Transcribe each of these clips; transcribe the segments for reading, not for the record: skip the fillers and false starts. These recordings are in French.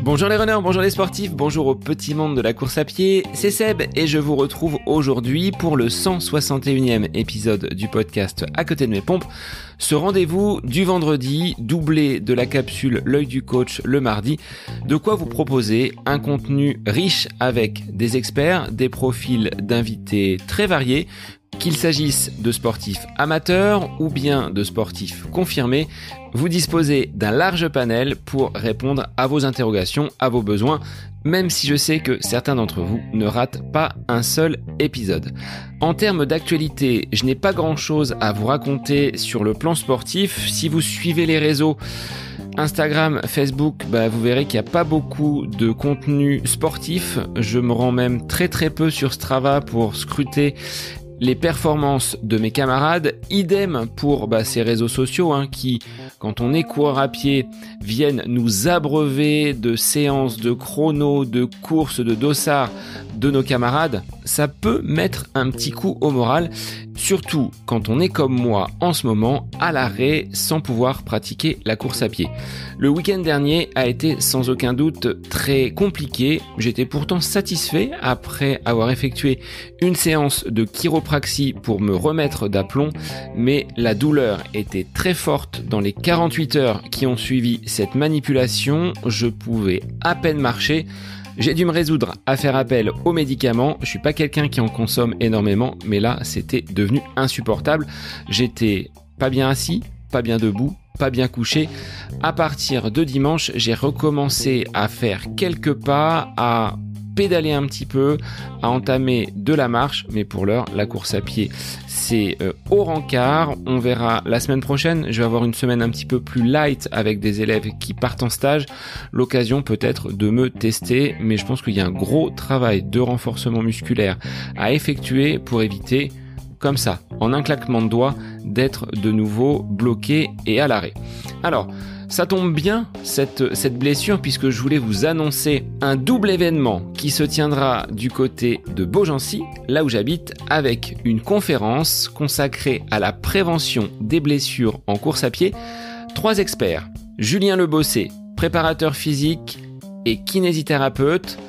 Bonjour les runners, bonjour les sportifs, bonjour au petit monde de la course à pied, c'est Seb et je vous retrouve aujourd'hui pour le 161e épisode du podcast À côté de mes pompes. Ce rendez-vous du vendredi, doublé de la capsule L'œil du coach le mardi, de quoi vous proposer un contenu riche avec des experts, des profils d'invités très variés, qu'il s'agisse de sportifs amateurs ou bien de sportifs confirmés. Vous disposez d'un large panel pour répondre à vos interrogations, à vos besoins, même si je sais que certains d'entre vous ne ratent pas un seul épisode. En termes d'actualité, je n'ai pas grand-chose à vous raconter sur le plan sportif. Si vous suivez les réseaux Instagram, Facebook, vous verrez qu'il n'y a pas beaucoup de contenu sportif. Je me rends même très peu sur Strava pour scruter les performances de mes camarades, idem pour ces réseaux sociaux qui, quand on est coureur à pied, viennent nous abreuver de séances, de chronos, de courses, de dossards de nos camarades. Ça peut mettre un petit coup au moral, surtout quand on est comme moi en ce moment, à l'arrêt, sans pouvoir pratiquer la course à pied. Le week-end dernier a été sans aucun doute très compliqué. J'étais pourtant satisfait après avoir effectué une séance de chiropraxie pour me remettre d'aplomb, mais la douleur était très forte dans les 48 heures qui ont suivi cette manipulation. Je pouvais à peine marcher. J'ai dû me résoudre à faire appel aux médicaments. Je suis pas quelqu'un qui en consomme énormément, mais là, c'était devenu insupportable. J'étais pas bien assis, pas bien debout, pas bien couché. À partir de dimanche, j'ai recommencé à faire quelques pas, à pédaler un petit peu, à entamer de la marche, mais pour l'heure, la course à pied, c'est au rencard. On verra la semaine prochaine. Je vais avoir une semaine un petit peu plus light avec des élèves qui partent en stage. L'occasion peut-être de me tester, mais je pense qu'il y a un gros travail de renforcement musculaire à effectuer pour éviter, comme ça, en un claquement de doigts, d'être de nouveau bloqué et à l'arrêt. Alors, ça tombe bien, cette blessure, puisque je voulais vous annoncer un double événement qui se tiendra du côté de Beaugency, là où j'habite, avec une conférence consacrée à la prévention des blessures en course à pied. 3 experts, Julien Lebossé, préparateur physique et kinésithérapeute,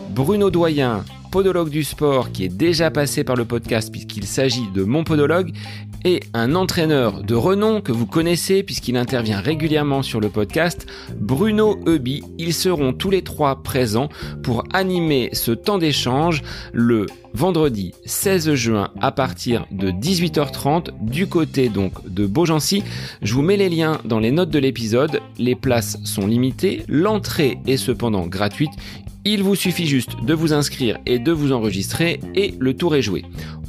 Bruno Doyen, podologue du sport qui est déjà passé par le podcast puisqu'il s'agit de mon podologue, et un entraîneur de renom que vous connaissez puisqu'il intervient régulièrement sur le podcast, Bruno Eubi. Ils seront tous les 3 présents pour animer ce temps d'échange le vendredi 16 juin à partir de 18h30 du côté donc de Beaugency. Je vous mets les liens dans les notes de l'épisode. Les places sont limitées, l'entrée est cependant gratuite. Il vous suffit juste de vous inscrire et de vous enregistrer et le tour est joué.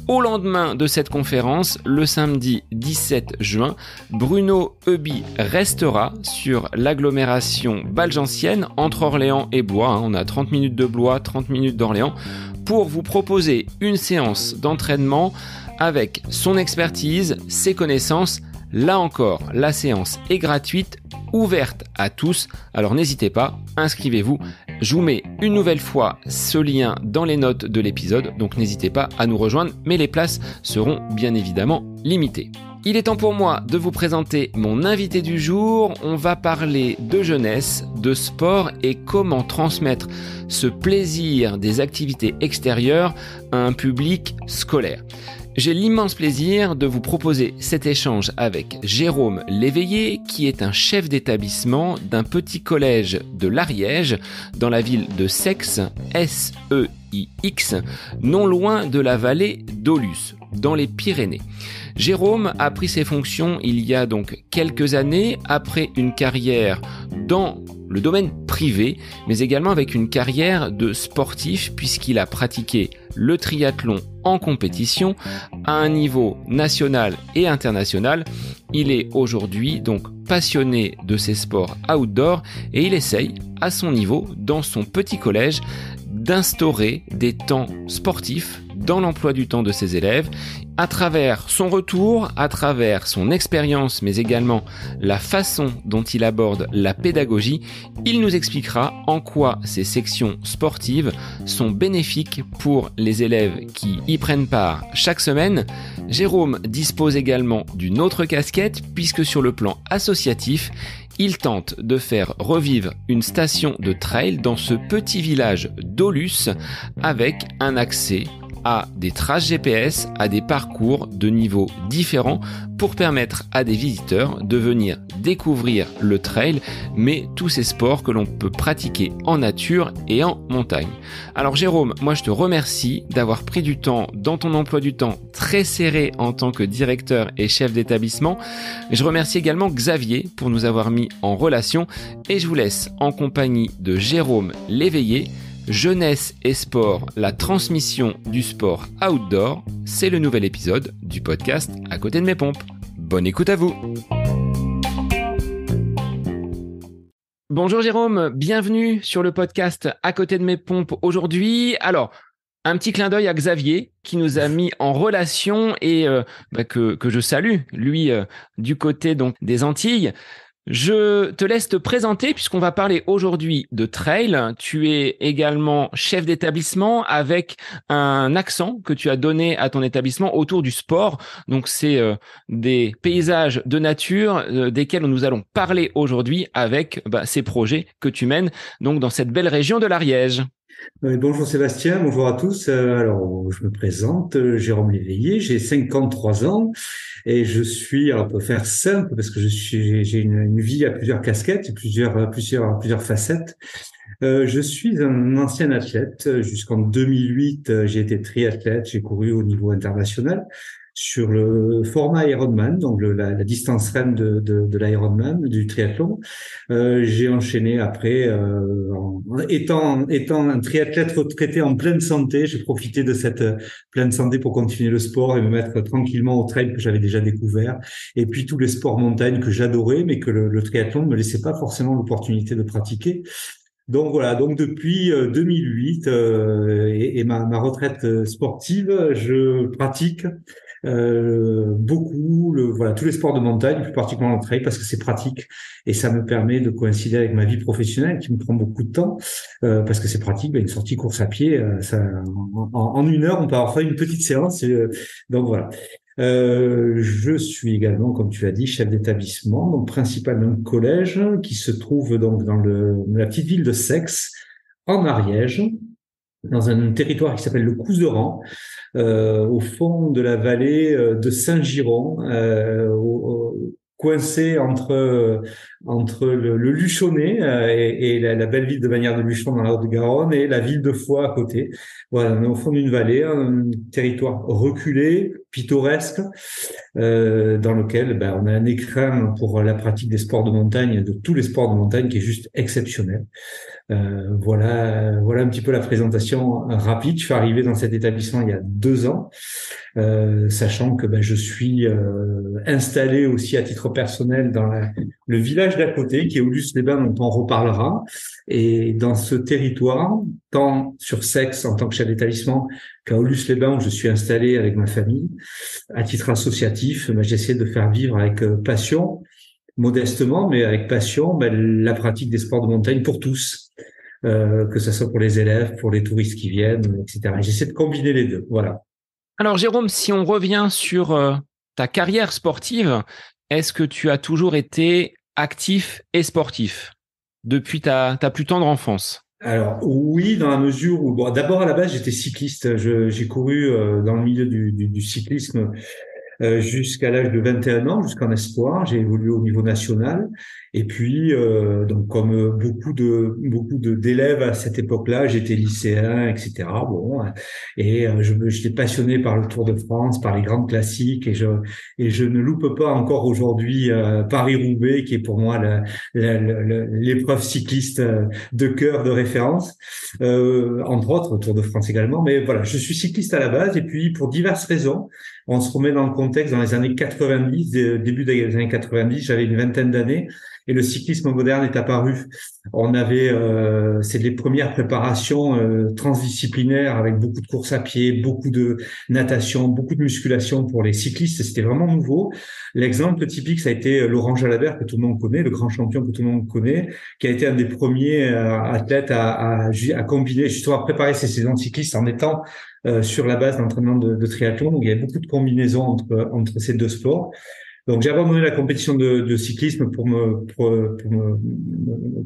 Au lendemain de cette conférence, le samedi 17 juin, Bruno Eubi restera sur l'agglomération balgencienne entre Orléans et Blois. On a 30 minutes de Blois, 30 minutes d'Orléans pour vous proposer une séance d'entraînement avec son expertise, ses connaissances. Là encore, la séance est gratuite, ouverte à tous. Alors n'hésitez pas, inscrivez-vous. Je vous mets une nouvelle fois ce lien dans les notes de l'épisode, donc n'hésitez pas à nous rejoindre, mais les places seront bien évidemment limitées. Il est temps pour moi de vous présenter mon invité du jour. On va parler de jeunesse, de sport et comment transmettre ce plaisir des activités extérieures à un public scolaire. J'ai l'immense plaisir de vous proposer cet échange avec Jérôme Léveillé, qui est un chef d'établissement d'un petit collège de l'Ariège, dans la ville de Seix, S-E-I-X, non loin de la vallée d'Aulus, dans les Pyrénées. Jérôme a pris ses fonctions il y a donc quelques années, après une carrière dans le domaine privé, mais également avec une carrière de sportif, puisqu'il a pratiqué le triathlon en compétition à un niveau national et international. Il est aujourd'hui donc passionné de ces sports outdoor et il essaye à son niveau, dans son petit collège, d'instaurer des temps sportifs dans l'emploi du temps de ses élèves. À travers son retour, à travers son expérience, mais également la façon dont il aborde la pédagogie, il nous expliquera en quoi ces sections sportives sont bénéfiques pour les élèves qui y prennent part chaque semaine. Jérôme dispose également d'une autre casquette puisque sur le plan associatif, il tente de faire revivre une station de trail dans ce petit village d'Aulus avec un accès à des traces GPS, à des parcours de niveaux différents pour permettre à des visiteurs de venir découvrir le trail, mais tous ces sports que l'on peut pratiquer en nature et en montagne. Alors Jérôme, moi je te remercie d'avoir pris du temps dans ton emploi du temps très serré en tant que directeur et chef d'établissement. Je remercie également Xavier pour nous avoir mis en relation et je vous laisse en compagnie de Jérôme Léveillé. Jeunesse et sport, la transmission du sport outdoor, c'est le nouvel épisode du podcast À côté de mes pompes. Bonne écoute à vous. Bonjour Jérôme, bienvenue sur le podcast À côté de mes pompes aujourd'hui. Alors, un petit clin d'œil à Xavier qui nous a mis en relation et que je salue, lui du côté donc des Antilles. Je te laisse te présenter puisqu'on va parler aujourd'hui de trail. Tu es également chef d'établissement avec un accent que tu as donné à ton établissement autour du sport. Donc, c'est des paysages de nature desquels nous allons parler aujourd'hui avec ces projets que tu mènes donc dans cette belle région de l'Ariège. Bonjour Sébastien, bonjour à tous. Alors, je me présente, Jérôme Léveillé, j'ai 53 ans et je suis, alors on peut faire simple parce que j'ai une vie à plusieurs casquettes, plusieurs facettes. Je suis un ancien athlète. Jusqu'en 2008, j'ai été triathlète, j'ai couru au niveau international sur le format Ironman, donc la distance reine de l'Ironman, du triathlon. J'ai enchaîné après, étant un triathlète retraité en pleine santé, j'ai profité de cette pleine santé pour continuer le sport et me mettre tranquillement au trail que j'avais déjà découvert. Et puis tous les sports montagne que j'adorais, mais que le triathlon ne me laissait pas forcément l'opportunité de pratiquer. Donc voilà, donc depuis 2008 et ma retraite sportive, je pratique beaucoup tous les sports de montagne, plus particulièrement le trail parce que c'est pratique et ça me permet de coïncider avec ma vie professionnelle qui me prend beaucoup de temps parce que c'est pratique. Une sortie course à pied, en 1 heure on peut avoir fait une petite séance. Donc voilà. Je suis également, comme tu l'as dit, chef d'établissement, donc principalement collège, qui se trouve donc dans la petite ville de Seix, en Ariège, dans un territoire qui s'appelle le Couserans, au fond de la vallée de Saint-Giron, coincé entre le Luchonnet et la belle ville de Bagnères de Luchon dans la Haute-Garonne et la ville de Foix à côté. Voilà, on est au fond d'une vallée, un territoire reculé, pittoresque, dans lequel on a un écrin pour la pratique des sports de montagne, de tous les sports de montagne, qui est juste exceptionnel. Voilà un petit peu la présentation rapide. Je suis arrivé dans cet établissement il y a 2 ans, sachant que je suis installé aussi à titre personnel dans le village d'à côté, qui est Aulus-les-Bains, dont on reparlera. Et dans ce territoire, tant sur Seix en tant que chef d'établissement qu'à Aulus-les-Bains où je suis installé avec ma famille, à titre associatif, j'essaie de faire vivre avec passion, modestement, mais avec passion, la pratique des sports de montagne pour tous, que ce soit pour les élèves, pour les touristes qui viennent, etc. Et j'essaie de combiner les deux. Voilà. Alors Jérôme, si on revient sur ta carrière sportive, est-ce que tu as toujours été actif et sportif depuis ta plus tendre enfance? Alors oui, dans la mesure où, d'abord à la base j'étais cycliste. J'ai couru dans le milieu du cyclisme jusqu'à l'âge de 21 ans, jusqu'en espoir. J'ai évolué au niveau national. Et puis, donc comme beaucoup d'élèves à cette époque-là, j'étais lycéen, etc. Bon, et j'étais passionné par le Tour de France, par les grandes classiques, et je ne loupe pas encore aujourd'hui Paris-Roubaix, qui est pour moi l'épreuve cycliste de cœur, de référence, entre autres Tour de France également. Mais voilà, je suis cycliste à la base, et puis pour diverses raisons. On se remet dans le contexte, dans les années 90, début des années 90, j'avais une vingtaine d'années et le cyclisme moderne est apparu. On avait, c'est les premières préparations transdisciplinaires avec beaucoup de courses à pied, beaucoup de natation, beaucoup de musculation pour les cyclistes. C'était vraiment nouveau. L'exemple typique, ça a été Laurent Jalabert, que tout le monde connaît, le grand champion que tout le monde connaît, qui a été un des premiers athlètes à combiner, justement, à préparer ses saisons cyclistes en étant sur la base d'entraînement de triathlon. Donc, il y avait beaucoup de combinaisons entre ces deux sports. Donc, j'ai abandonné la compétition de cyclisme pour me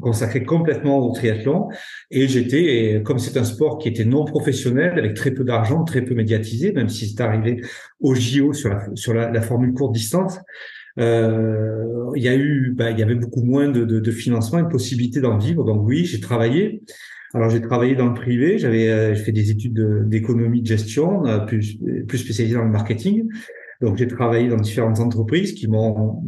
consacrer complètement au triathlon. Et comme c'est un sport qui était non professionnel, avec très peu d'argent, très peu médiatisé, même si c'est arrivé au JO sur la formule courte distance, il y avait beaucoup moins de financement et de possibilités d'en vivre. Donc oui, j'ai travaillé. Alors, j'ai travaillé dans le privé, j'ai fait des études d'économie de gestion, plus spécialisées dans le marketing. Donc, j'ai travaillé dans différentes entreprises qui m'ont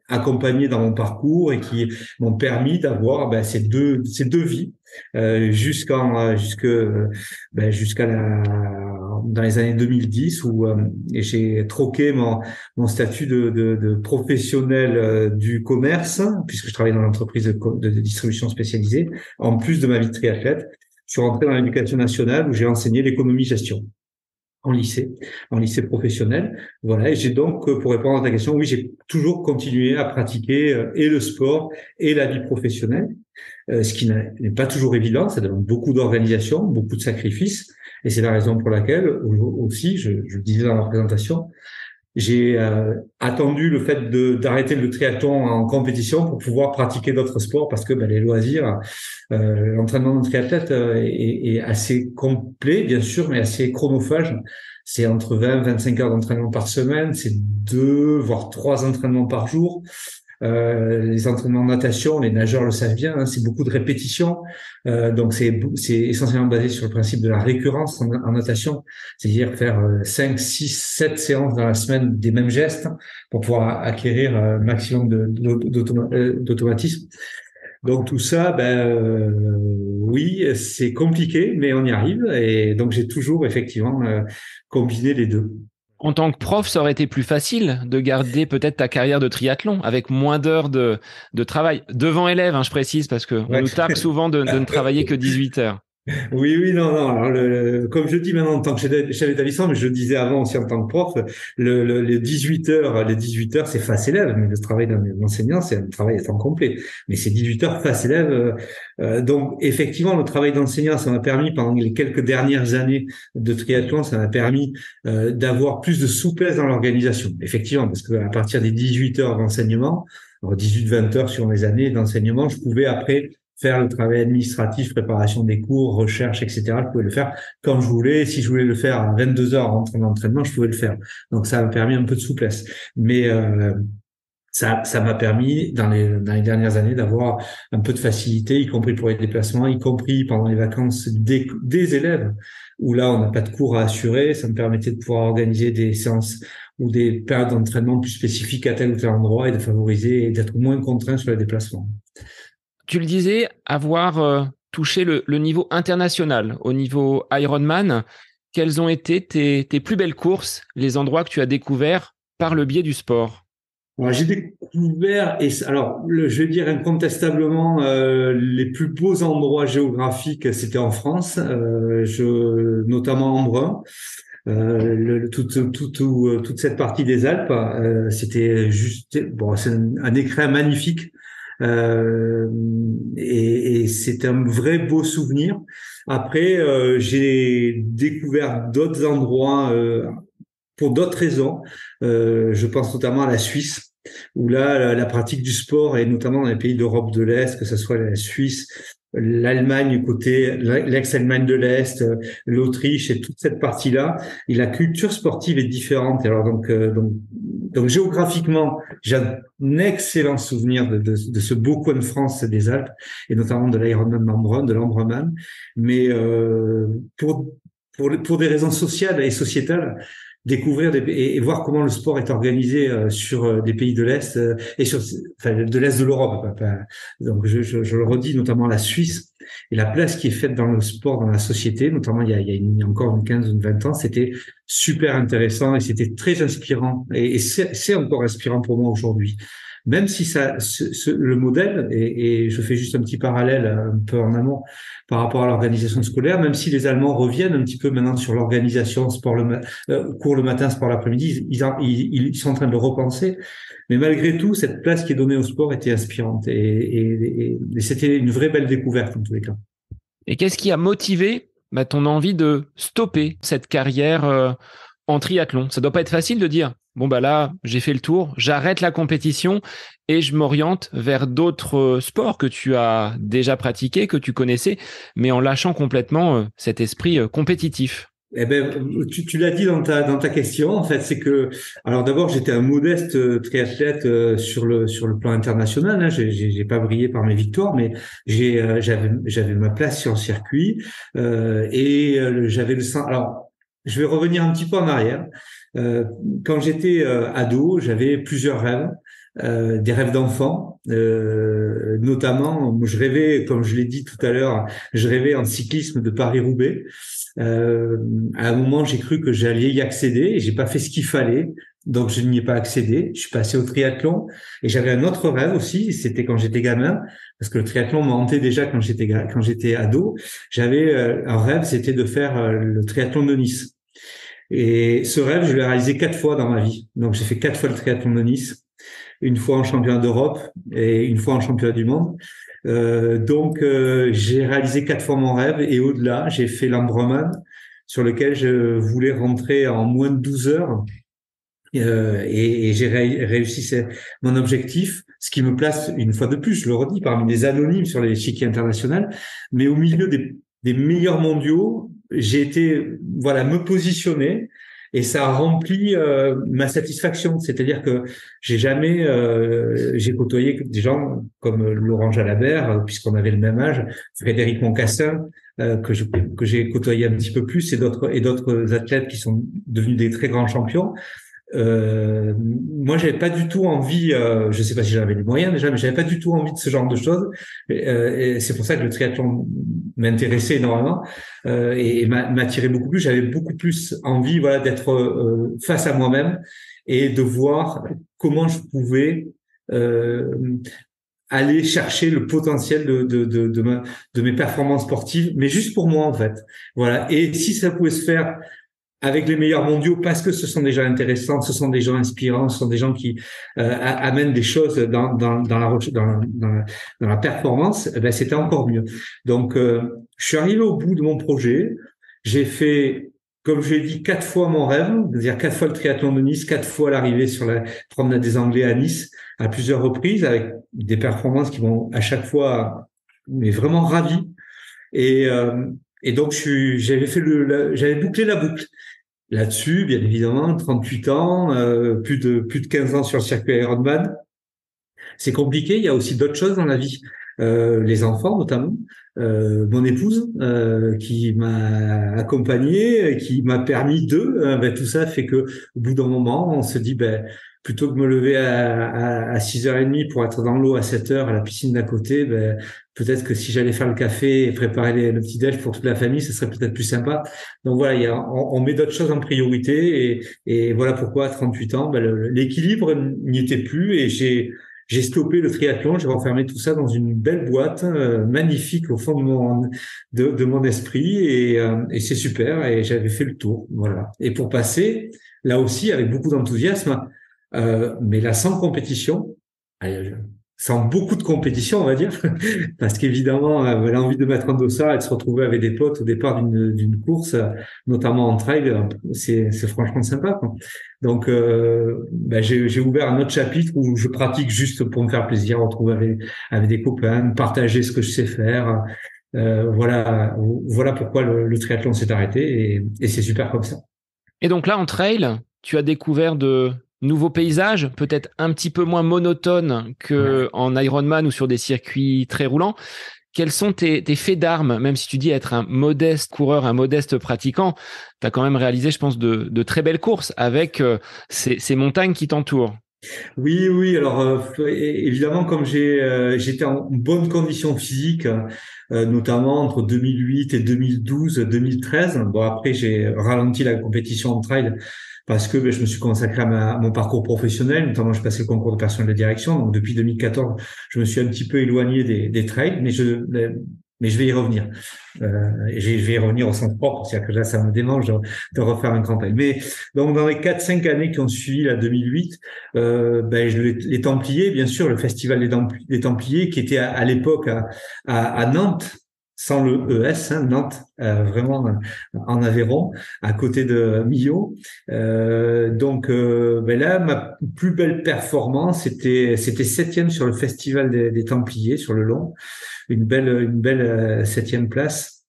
accompagné dans mon parcours et qui m'ont permis d'avoir ces deux vies jusqu'à dans les années 2010 où j'ai troqué mon statut de professionnel du commerce, puisque je travaillais dans l'entreprise de distribution spécialisée, en plus de ma vie de triathlète. Je suis rentré dans l'éducation nationale où j'ai enseigné l'économie-gestion en lycée professionnel. Voilà. Et j'ai donc, pour répondre à ta question, oui, j'ai toujours continué à pratiquer et le sport et la vie professionnelle, ce qui n'est pas toujours évident. Ça demande beaucoup d'organisation, beaucoup de sacrifices. Et c'est la raison pour laquelle aussi, je le disais dans la présentation, j'ai attendu le fait d'arrêter le triathlon en compétition pour pouvoir pratiquer d'autres sports parce que les loisirs, l'entraînement de triathlète est assez complet, bien sûr, mais assez chronophage. C'est entre 20 et 25 heures d'entraînement par semaine, c'est 2 voire 3 entraînements par jour. Les entraînements de natation, les nageurs le savent bien, hein, c'est beaucoup de répétitions. Donc c'est essentiellement basé sur le principe de la récurrence en natation, c'est-à-dire faire 5, 6, 7 séances dans la semaine des mêmes gestes pour pouvoir acquérir un maximum d'automatisme. Donc tout ça, oui, c'est compliqué, mais on y arrive. Et donc j'ai toujours effectivement combiné les deux. En tant que prof, ça aurait été plus facile de garder peut-être ta carrière de triathlon avec moins d'heures de travail. Devant élèves, hein, je précise, parce qu'on nous tape souvent de ne travailler que 18 heures. Oui, non. Alors, comme je dis maintenant en tant que chef d'établissement, mais je le disais avant aussi en tant que prof, les 18 heures, c'est face élève, mais le travail d'un enseignant, c'est un travail à temps complet. Mais c'est 18 heures face élève. Donc, effectivement, le travail d'enseignant, ça m'a permis, pendant les quelques dernières années de triathlon, ça m'a permis d'avoir plus de souplesse dans l'organisation. Effectivement, parce que à partir des 18 heures d'enseignement, 18-20 heures sur mes années d'enseignement, je pouvais après faire le travail administratif, préparation des cours, recherche, etc. Je pouvais le faire quand je voulais. Si je voulais le faire à 22 heures en train d'entraînement, je pouvais le faire. Donc, ça m'a permis un peu de souplesse. Mais ça m'a permis, dans les dernières années, d'avoir un peu de facilité, y compris pour les déplacements, y compris pendant les vacances des élèves, où là, on n'a pas de cours à assurer. Ça me permettait de pouvoir organiser des séances ou des périodes d'entraînement plus spécifiques à tel ou tel endroit et de favoriser et d'être moins contraint sur les déplacements. Tu le disais, avoir touché le niveau international, au niveau Ironman. Quelles ont été tes plus belles courses, les endroits que tu as découverts par le biais du sport? Alors, j'ai découvert, je vais dire incontestablement, les plus beaux endroits géographiques, c'était en France, notamment Embrun. Toute cette partie des Alpes, c'était juste, c'est un écrin magnifique. Et c'est un vrai beau souvenir. Après, j'ai découvert d'autres endroits pour d'autres raisons. Je pense notamment à la Suisse, où là, la pratique du sport, et notamment dans les pays d'Europe de l'Est, que ce soit la Suisse, l'Allemagne côté l'ex-Allemagne de l'Est, l'Autriche et toute cette partie-là, et la culture sportive est différente. Alors donc géographiquement, j'ai un excellent souvenir de ce beau coin de France des Alpes et notamment de l'Ironman d'Embrun, de l'Embrunman. Mais pour des raisons sociales et sociétales, découvrir et voir comment le sport est organisé sur des pays de l'Est de l'Est de l'Europe. Donc je le redis, notamment la Suisse et la place qui est faite dans le sport, dans la société, notamment il y a encore une 15 ou une 20 ans, c'était super intéressant et c'était très inspirant. Et c'est encore inspirant pour moi aujourd'hui. Même si le modèle, et je fais juste un petit parallèle un peu en amont par rapport à l'organisation scolaire, même si les Allemands reviennent un petit peu maintenant sur l'organisation cours le matin, sport l'après-midi, ils sont en train de le repenser. Mais malgré tout, cette place qui est donnée au sport était inspirante et c'était une vraie belle découverte en tous les cas. Et qu'est-ce qui a motivé ton envie de stopper cette carrière en triathlon? Ça doit pas être facile de dire, bon là, j'ai fait le tour, j'arrête la compétition et je m'oriente vers d'autres sports que tu as déjà pratiqués, que tu connaissais, mais en lâchant complètement cet esprit compétitif. Eh ben, tu l'as dit dans ta question, en fait, c'est que, alors d'abord, j'étais un modeste triathlète sur le plan international. Hein, j'ai pas brillé par mes victoires, mais j'avais ma place sur le circuit j'avais le sens. Alors, je vais revenir un petit peu en arrière. Quand j'étais ado, j'avais plusieurs rêves. Des rêves d'enfant, notamment, je rêvais, comme je l'ai dit tout à l'heure, je rêvais en cyclisme de Paris-Roubaix. À un moment, j'ai cru que j'allais y accéder et j'ai pas fait ce qu'il fallait, donc je n'y ai pas accédé. Je suis passé au triathlon et j'avais un autre rêve aussi, c'était quand j'étais gamin, parce que le triathlon m'a hanté déjà quand j'étais ado. J'avais un rêve, c'était de faire le triathlon de Nice. Et ce rêve, je l'ai réalisé 4 fois dans ma vie. Donc j'ai fait 4 fois le triathlon de Nice, une fois en championnat d'Europe et une fois en championnat du monde. J'ai réalisé 4 fois mon rêve et au-delà, j'ai fait l'Ambrumman sur lequel je voulais rentrer en moins de 12 heures j'ai réussi mon objectif, ce qui me place une fois de plus, je le redis, parmi les anonymes sur l'échiquier international, mais au milieu des meilleurs mondiaux, j'ai été me positionner. Et ça a rempli ma satisfaction, c'est-à-dire que j'ai côtoyé des gens comme Laurent Jalabert, puisqu'on avait le même âge, Frédéric Moncassin, que j'ai côtoyé un petit peu plus, et d'autres athlètes qui sont devenus des très grands champions. Moi, j'avais pas du tout envie, je sais pas si j'avais les moyens déjà, mais j'avais pas du tout envie de ce genre de choses. Et c'est pour ça que le triathlon m'intéressait énormément et m'attirait beaucoup plus. J'avais beaucoup plus envie, d'être face à moi-même et de voir comment je pouvais aller chercher le potentiel de mes performances sportives, mais juste pour moi en fait. Voilà. Et si ça pouvait se faire avec les meilleurs mondiaux, parce que ce sont des gens intéressants, ce sont des gens inspirants, ce sont des gens qui amènent des choses dans la performance, c'était encore mieux. Donc, je suis arrivé au bout de mon projet. J'ai fait, comme je l'ai dit, 4 fois mon rêve, c'est-à-dire 4 fois le triathlon de Nice, 4 fois l'arrivée sur la promenade des Anglais à Nice, à plusieurs reprises, avec des performances qui m'ont à chaque fois mais vraiment ravi. Et donc, j'avais bouclé la boucle. Là-dessus, bien évidemment, 38 ans, plus de 15 ans sur le circuit Ironman. C'est compliqué, il y a aussi d'autres choses dans la vie. Les enfants notamment, mon épouse qui m'a accompagné, qui m'a permis tout ça fait que au bout d'un moment, on se dit plutôt que de me lever à 6h30 pour être dans l'eau à 7h à la piscine d'à côté, peut-être que si j'allais faire le café et préparer le petit-déj pour toute la famille, ce serait peut-être plus sympa. Donc voilà, on met d'autres choses en priorité et voilà pourquoi à 38 ans, l'équilibre n'y était plus et j'ai stoppé le triathlon, j'ai renfermé tout ça dans une belle boîte magnifique au fond de mon esprit et c'est super et j'avais fait le tour, voilà. Et pour passer, là aussi avec beaucoup d'enthousiasme, mais là sans compétition, sans beaucoup de compétition on va dire, parce qu'évidemment elle a envie de mettre un dossard et de se retrouver avec des potes au départ d'une course, notamment en trail, c'est franchement sympa quoi. Donc j'ai ouvert un autre chapitre où je pratique juste pour me faire plaisir, retrouver avec des copains, partager ce que je sais faire. Voilà pourquoi le triathlon s'est arrêté et c'est super comme ça. Et donc là en trail, tu as découvert de nouveaux paysages, peut-être un petit peu moins monotones qu'en Ironman ou sur des circuits très roulants. Quels sont tes faits d'armes, même si tu dis être un modeste coureur, un modeste pratiquant, tu as quand même réalisé, je pense, de très belles courses avec ces montagnes qui t'entourent. Oui, oui. Alors évidemment, comme j'étais en bonne condition physique, notamment entre 2008 et 2012, 2013. Bon, après j'ai ralenti la compétition en trail parce que je me suis consacré à mon parcours professionnel. Notamment, j'ai passé le concours de personnel de direction. Donc depuis 2014, je me suis un petit peu éloigné des trails, mais je vais y revenir. Et je vais y revenir au sens propre, c'est-à-dire que là, ça me démange de refaire un grand trail. Mais donc dans les 4-5 années qui ont suivi la 2008. Les Templiers, bien sûr, le festival des Templiers, qui était à l'époque à Nantes, sans le ES, hein, Nantes, vraiment en Aveyron, à côté de Millau. Là, ma plus belle performance, c'était septième sur le festival des Templiers, sur le long, une belle septième place.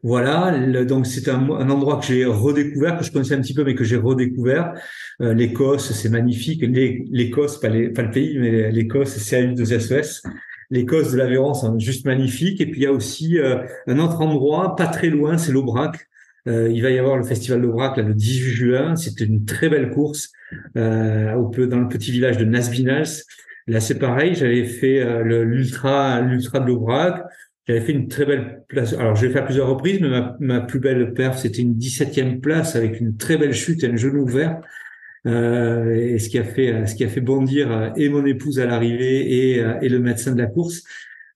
Voilà, donc c'est un endroit que j'ai redécouvert, que je connaissais un petit peu, mais que j'ai redécouvert. L'Écosse, c'est magnifique. L'Écosse, pas le pays, mais l'Écosse, CAU2SES. L'Écosse de l'Aveyron, c'est juste magnifique. Et puis il y a aussi un autre endroit, pas très loin, c'est l'Aubrac. Il va y avoir le festival d'Aubrac là, le 18 juin. C'était une très belle course dans le petit village de Nasbinals. Là, c'est pareil, j'avais fait l'ultra de l'Aubrac. J'avais fait une très belle place. Alors, je l'ai fait à plusieurs reprises, mais ma plus belle perf, c'était une 17e place avec une très belle chute et un genou ouvert. Et ce qui a fait bondir et mon épouse à l'arrivée et le médecin de la course.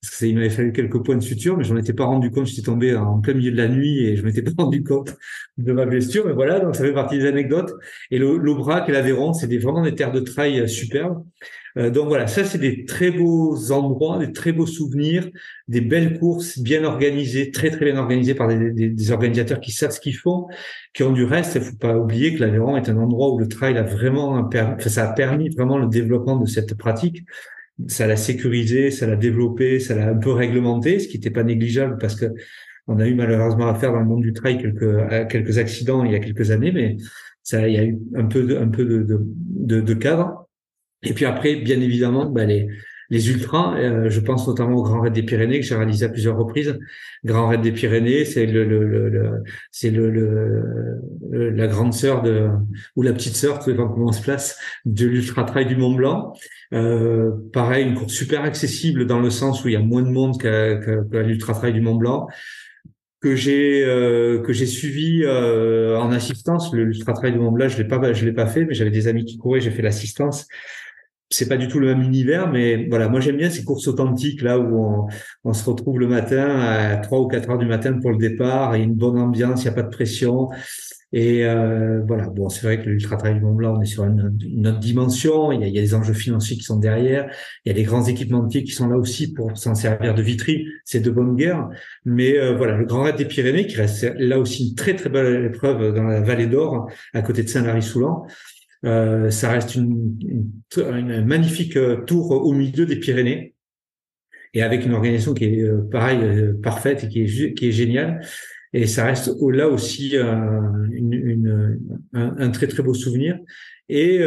Parce que il m'avait fallu quelques points de suture, mais je m'en étais pas rendu compte. J'étais tombé en plein milieu de la nuit et je m'étais pas rendu compte de ma blessure. Mais voilà, donc ça fait partie des anecdotes. Et l'Aubrac et l'Aveyron, c'est vraiment des terres de trail superbes. Donc voilà, ça c'est des très beaux endroits, des très beaux souvenirs, des belles courses bien organisées, très très bien organisées par des organisateurs qui savent ce qu'ils font, qui ont du reste. Il faut pas oublier que l'Aveyron est un endroit où le trail a vraiment ça a permis vraiment le développement de cette pratique. Ça l'a sécurisé, ça l'a développé, ça l'a un peu réglementé, ce qui n'était pas négligeable parce que on a eu malheureusement affaire dans le monde du trail quelques accidents il y a quelques années, mais il y a eu un peu de cadre. Et puis après, bien évidemment, les ultras, je pense notamment au Grand Raid des Pyrénées que j'ai réalisé à plusieurs reprises. Grand Raid des Pyrénées, c'est la grande sœur ou la petite sœur, tout dépend comment on se place, de l'Ultra Trail du Mont Blanc. Pareil, une course super accessible dans le sens où il y a moins de monde qu'à l'Ultra Trail du Mont Blanc. Que j'ai suivi en assistance. L'Ultra Trail du Mont Blanc, je l'ai pas fait, mais j'avais des amis qui couraient, j'ai fait l'assistance. C'est pas du tout le même univers, mais voilà, moi j'aime bien ces courses authentiques là où on se retrouve le matin à 3 ou 4 heures du matin pour le départ, et une bonne ambiance, il n'y a pas de pression. Et voilà, bon, c'est vrai que l'Ultra Trail du Mont Blanc, on est sur une autre dimension, il y a des enjeux financiers qui sont derrière, il y a des grands équipementiers qui sont là aussi pour s'en servir de vitrine, c'est de bonne guerre. Mais voilà, le Grand Raid des Pyrénées, qui reste là aussi une très très belle épreuve dans la Vallée d'Or, à côté de Saint-Lary-Soulan. Ça reste une magnifique tour au milieu des Pyrénées et avec une organisation qui est parfaite et qui est géniale. Et ça reste là aussi un très très beau souvenir. Et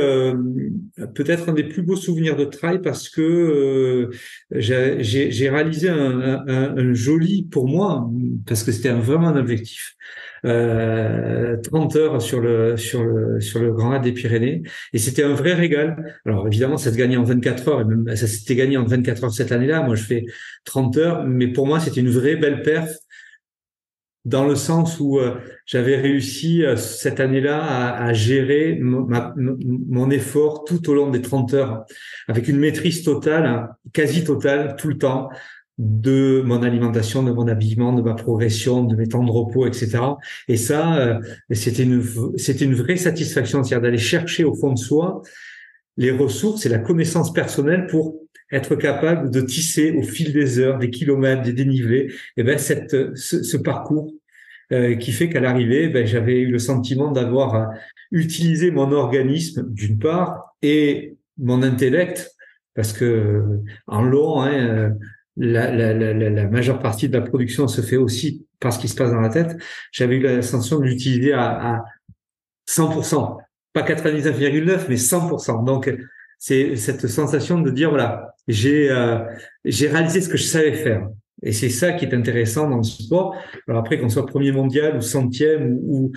peut-être un des plus beaux souvenirs de trail parce que j'ai réalisé un joli, pour moi, parce que c'était vraiment un objectif, 30 heures sur le Grand Raid des Pyrénées, et c'était un vrai régal. Alors évidemment, ça se gagnait en 24 heures, et même ça s'était gagné en 24 heures cette année-là. Moi, je fais 30 heures, mais pour moi, c'était une vraie belle perf, dans le sens où j'avais réussi cette année-là à gérer mon effort tout au long des 30 heures, avec une maîtrise totale, hein, quasi totale, tout le temps, de mon alimentation, de mon habillement, de ma progression, de mes temps de repos, etc. Et ça, c'était une vraie satisfaction, c'est-à-dire d'aller chercher au fond de soi les ressources et la connaissance personnelle pour être capable de tisser au fil des heures, des kilomètres, des dénivelés, et ce parcours qui fait qu'à l'arrivée, j'avais eu le sentiment d'avoir utilisé mon organisme d'une part et mon intellect, parce que en long, hein, la majeure partie de la production se fait aussi par ce qui se passe dans la tête. J'avais eu la sensation de l'utiliser à 100%, pas 99,9, mais 100%. Donc, c'est cette sensation de dire, voilà, j'ai réalisé ce que je savais faire. Et c'est ça qui est intéressant dans le sport. Alors après, qu'on soit premier mondial ou centième ou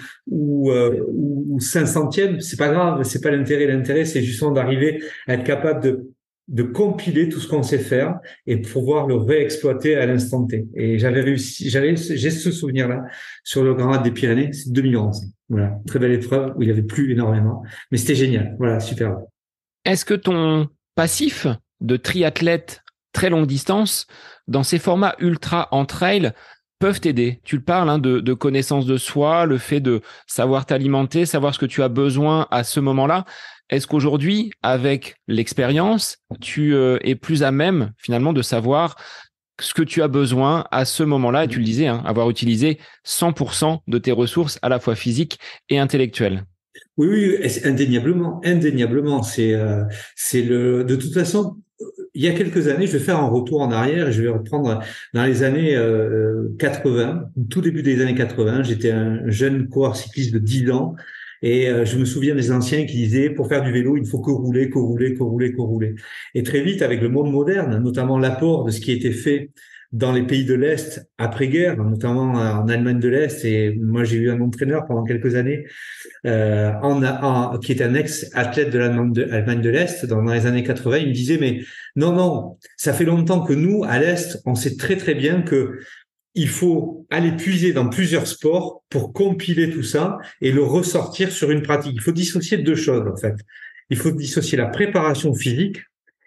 500e, c'est pas grave, c'est pas l'intérêt. L'intérêt, c'est justement d'arriver à être capable de compiler tout ce qu'on sait faire et pouvoir le réexploiter à l'instant T. Et j'ai ce souvenir-là sur le Grand Raid des Pyrénées, c'est 2011. Voilà, très belle épreuve où il y avait plu énormément, mais c'était génial. Voilà, super. Est-ce que ton passif de triathlète très longue distance, dans ces formats ultra en trail, peuvent t'aider? Tu le parles de connaissance de soi, le fait de savoir t'alimenter, savoir ce que tu as besoin à ce moment-là. Est-ce qu'aujourd'hui, avec l'expérience, tu es plus à même finalement de savoir ce que tu as besoin à ce moment-là? Et tu le disais, avoir utilisé 100% de tes ressources à la fois physiques et intellectuelles. Oui, oui, indéniablement, indéniablement. De toute façon, il y a quelques années, je vais faire un retour en arrière et je vais reprendre dans les années 80, tout début des années 80. J'étais un jeune coureur cycliste de 10 ans et je me souviens des anciens qui disaient pour faire du vélo, il ne faut que rouler, que rouler, que rouler, que rouler. Et très vite, avec le monde moderne, notamment l'apport de ce qui a été fait dans les pays de l'Est après-guerre, notamment en Allemagne de l'Est, et moi j'ai eu un entraîneur pendant quelques années qui est un ex-athlète de l'Allemagne de l'Est dans les années 80, il me disait, mais non, non, ça fait longtemps que nous, à l'Est, on sait très très bien que il faut aller puiser dans plusieurs sports pour compiler tout ça et le ressortir sur une pratique. Il faut dissocier deux choses, en fait. Il faut dissocier la préparation physique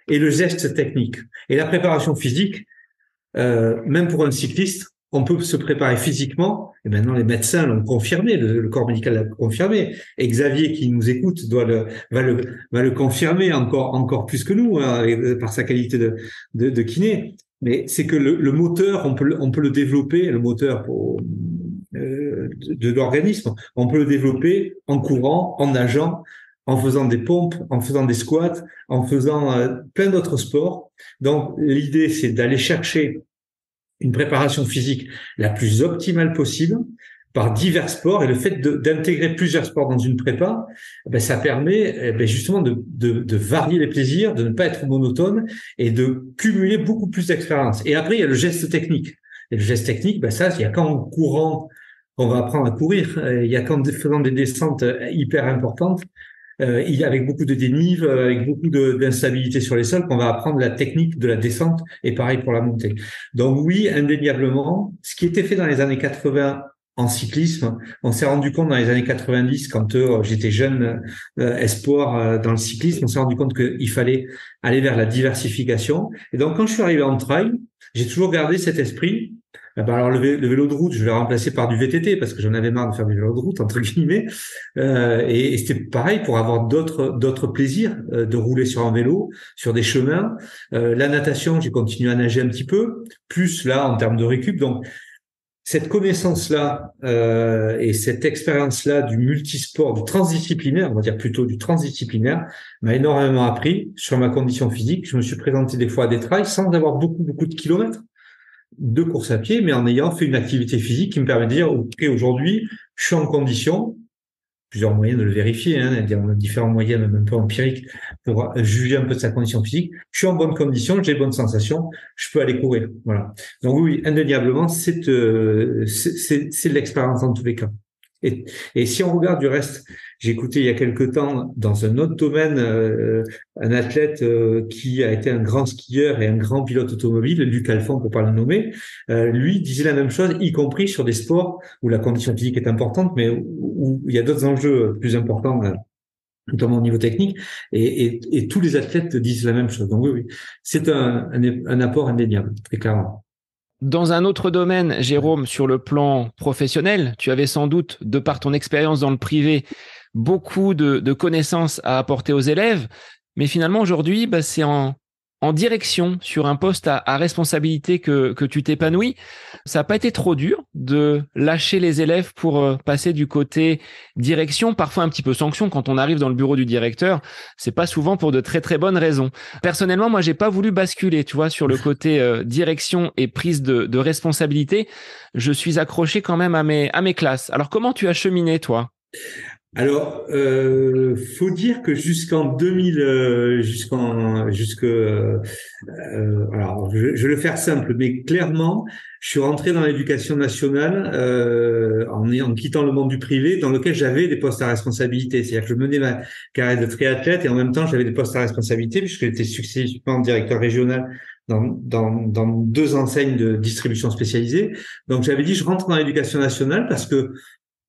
et le geste technique. Et la préparation physique, même pour un cycliste, on peut se préparer physiquement, et maintenant les médecins l'ont confirmé, le corps médical l'a confirmé, et Xavier qui nous écoute va le confirmer encore plus que nous, hein, par sa qualité de kiné. Mais c'est que le moteur, on peut le développer, le moteur de l'organisme, on peut le développer en courant, en nageant, en faisant des pompes, en faisant des squats, en faisant plein d'autres sports. Donc l'idée, c'est d'aller chercher une préparation physique la plus optimale possible par divers sports, et le fait d'intégrer plusieurs sports dans une prépa, ça permet justement de varier les plaisirs, de ne pas être monotone et de cumuler beaucoup plus d'expérience. Et après, il y a le geste technique. Et le geste technique, ça, il y a qu'en courant qu'on va apprendre à courir. Il y a qu'en faisant des descentes hyper importantes, avec beaucoup de dénive, avec beaucoup d'instabilité sur les sols, qu'on va apprendre la technique de la descente, et pareil pour la montée. Donc oui, indéniablement, ce qui était fait dans les années 80 en cyclisme, on s'est rendu compte dans les années 90, quand j'étais jeune espoir dans le cyclisme, on s'est rendu compte qu'il fallait aller vers la diversification. Et donc quand je suis arrivé en trail, j'ai toujours gardé cet esprit. Alors le vélo de route, je l'ai remplacé par du VTT parce que j'en avais marre de faire du vélo de route entre guillemets. Et c'était pareil pour avoir d'autres plaisirs de rouler sur un vélo, sur des chemins. La natation, j'ai continué à nager un petit peu, plus là en termes de récup. Donc cette connaissance-là et cette expérience-là du multisport, du transdisciplinaire, on va dire plutôt du transdisciplinaire, m'a énormément appris sur ma condition physique. Je me suis présenté des fois à des trails sans avoir beaucoup de kilomètres de course à pied, mais en ayant fait une activité physique qui me permet de dire, OK, aujourd'hui, je suis en condition, plusieurs moyens de le vérifier, différents moyens, même un peu empiriques, pour juger un peu de sa condition physique. Je suis en bonne condition, j'ai de bonnes sensations, je peux aller courir. Voilà. Donc oui, indéniablement, c'est de l'expérience dans tous les cas. Et si on regarde du reste, j'ai écouté il y a quelque temps dans un autre domaine un athlète qui a été un grand skieur et un grand pilote automobile, Luc Alphand pour pas le nommer, lui disait la même chose, y compris sur des sports où la condition physique est importante, mais où il y a d'autres enjeux plus importants, notamment au niveau technique, et tous les athlètes disent la même chose. Donc oui, c'est un apport indéniable, très clairement. Dans un autre domaine, Jérôme, sur le plan professionnel, tu avais sans doute, de par ton expérience dans le privé, beaucoup de connaissances à apporter aux élèves. Mais finalement, aujourd'hui, c'est en direction, sur un poste à responsabilité que tu t'épanouis. Ça n'a pas été trop dur de lâcher les élèves pour passer du côté direction, parfois un petit peu sanction. Quand on arrive dans le bureau du directeur, c'est pas souvent pour de très très bonnes raisons. Personnellement, moi, j'ai pas voulu basculer, tu vois, sur le côté direction et prise de responsabilité. Je suis accroché quand même à mes classes. Alors, comment tu as cheminé, toi? Alors, faut dire que jusqu'en 2000, alors je vais le faire simple, mais clairement, je suis rentré dans l'éducation nationale en quittant le monde du privé, dans lequel j'avais des postes à responsabilité. C'est-à-dire que je menais ma carrière de triathlète et en même temps j'avais des postes à responsabilité puisque j'étais successivement directeur régional dans deux enseignes de distribution spécialisée. Donc j'avais dit je rentre dans l'éducation nationale parce que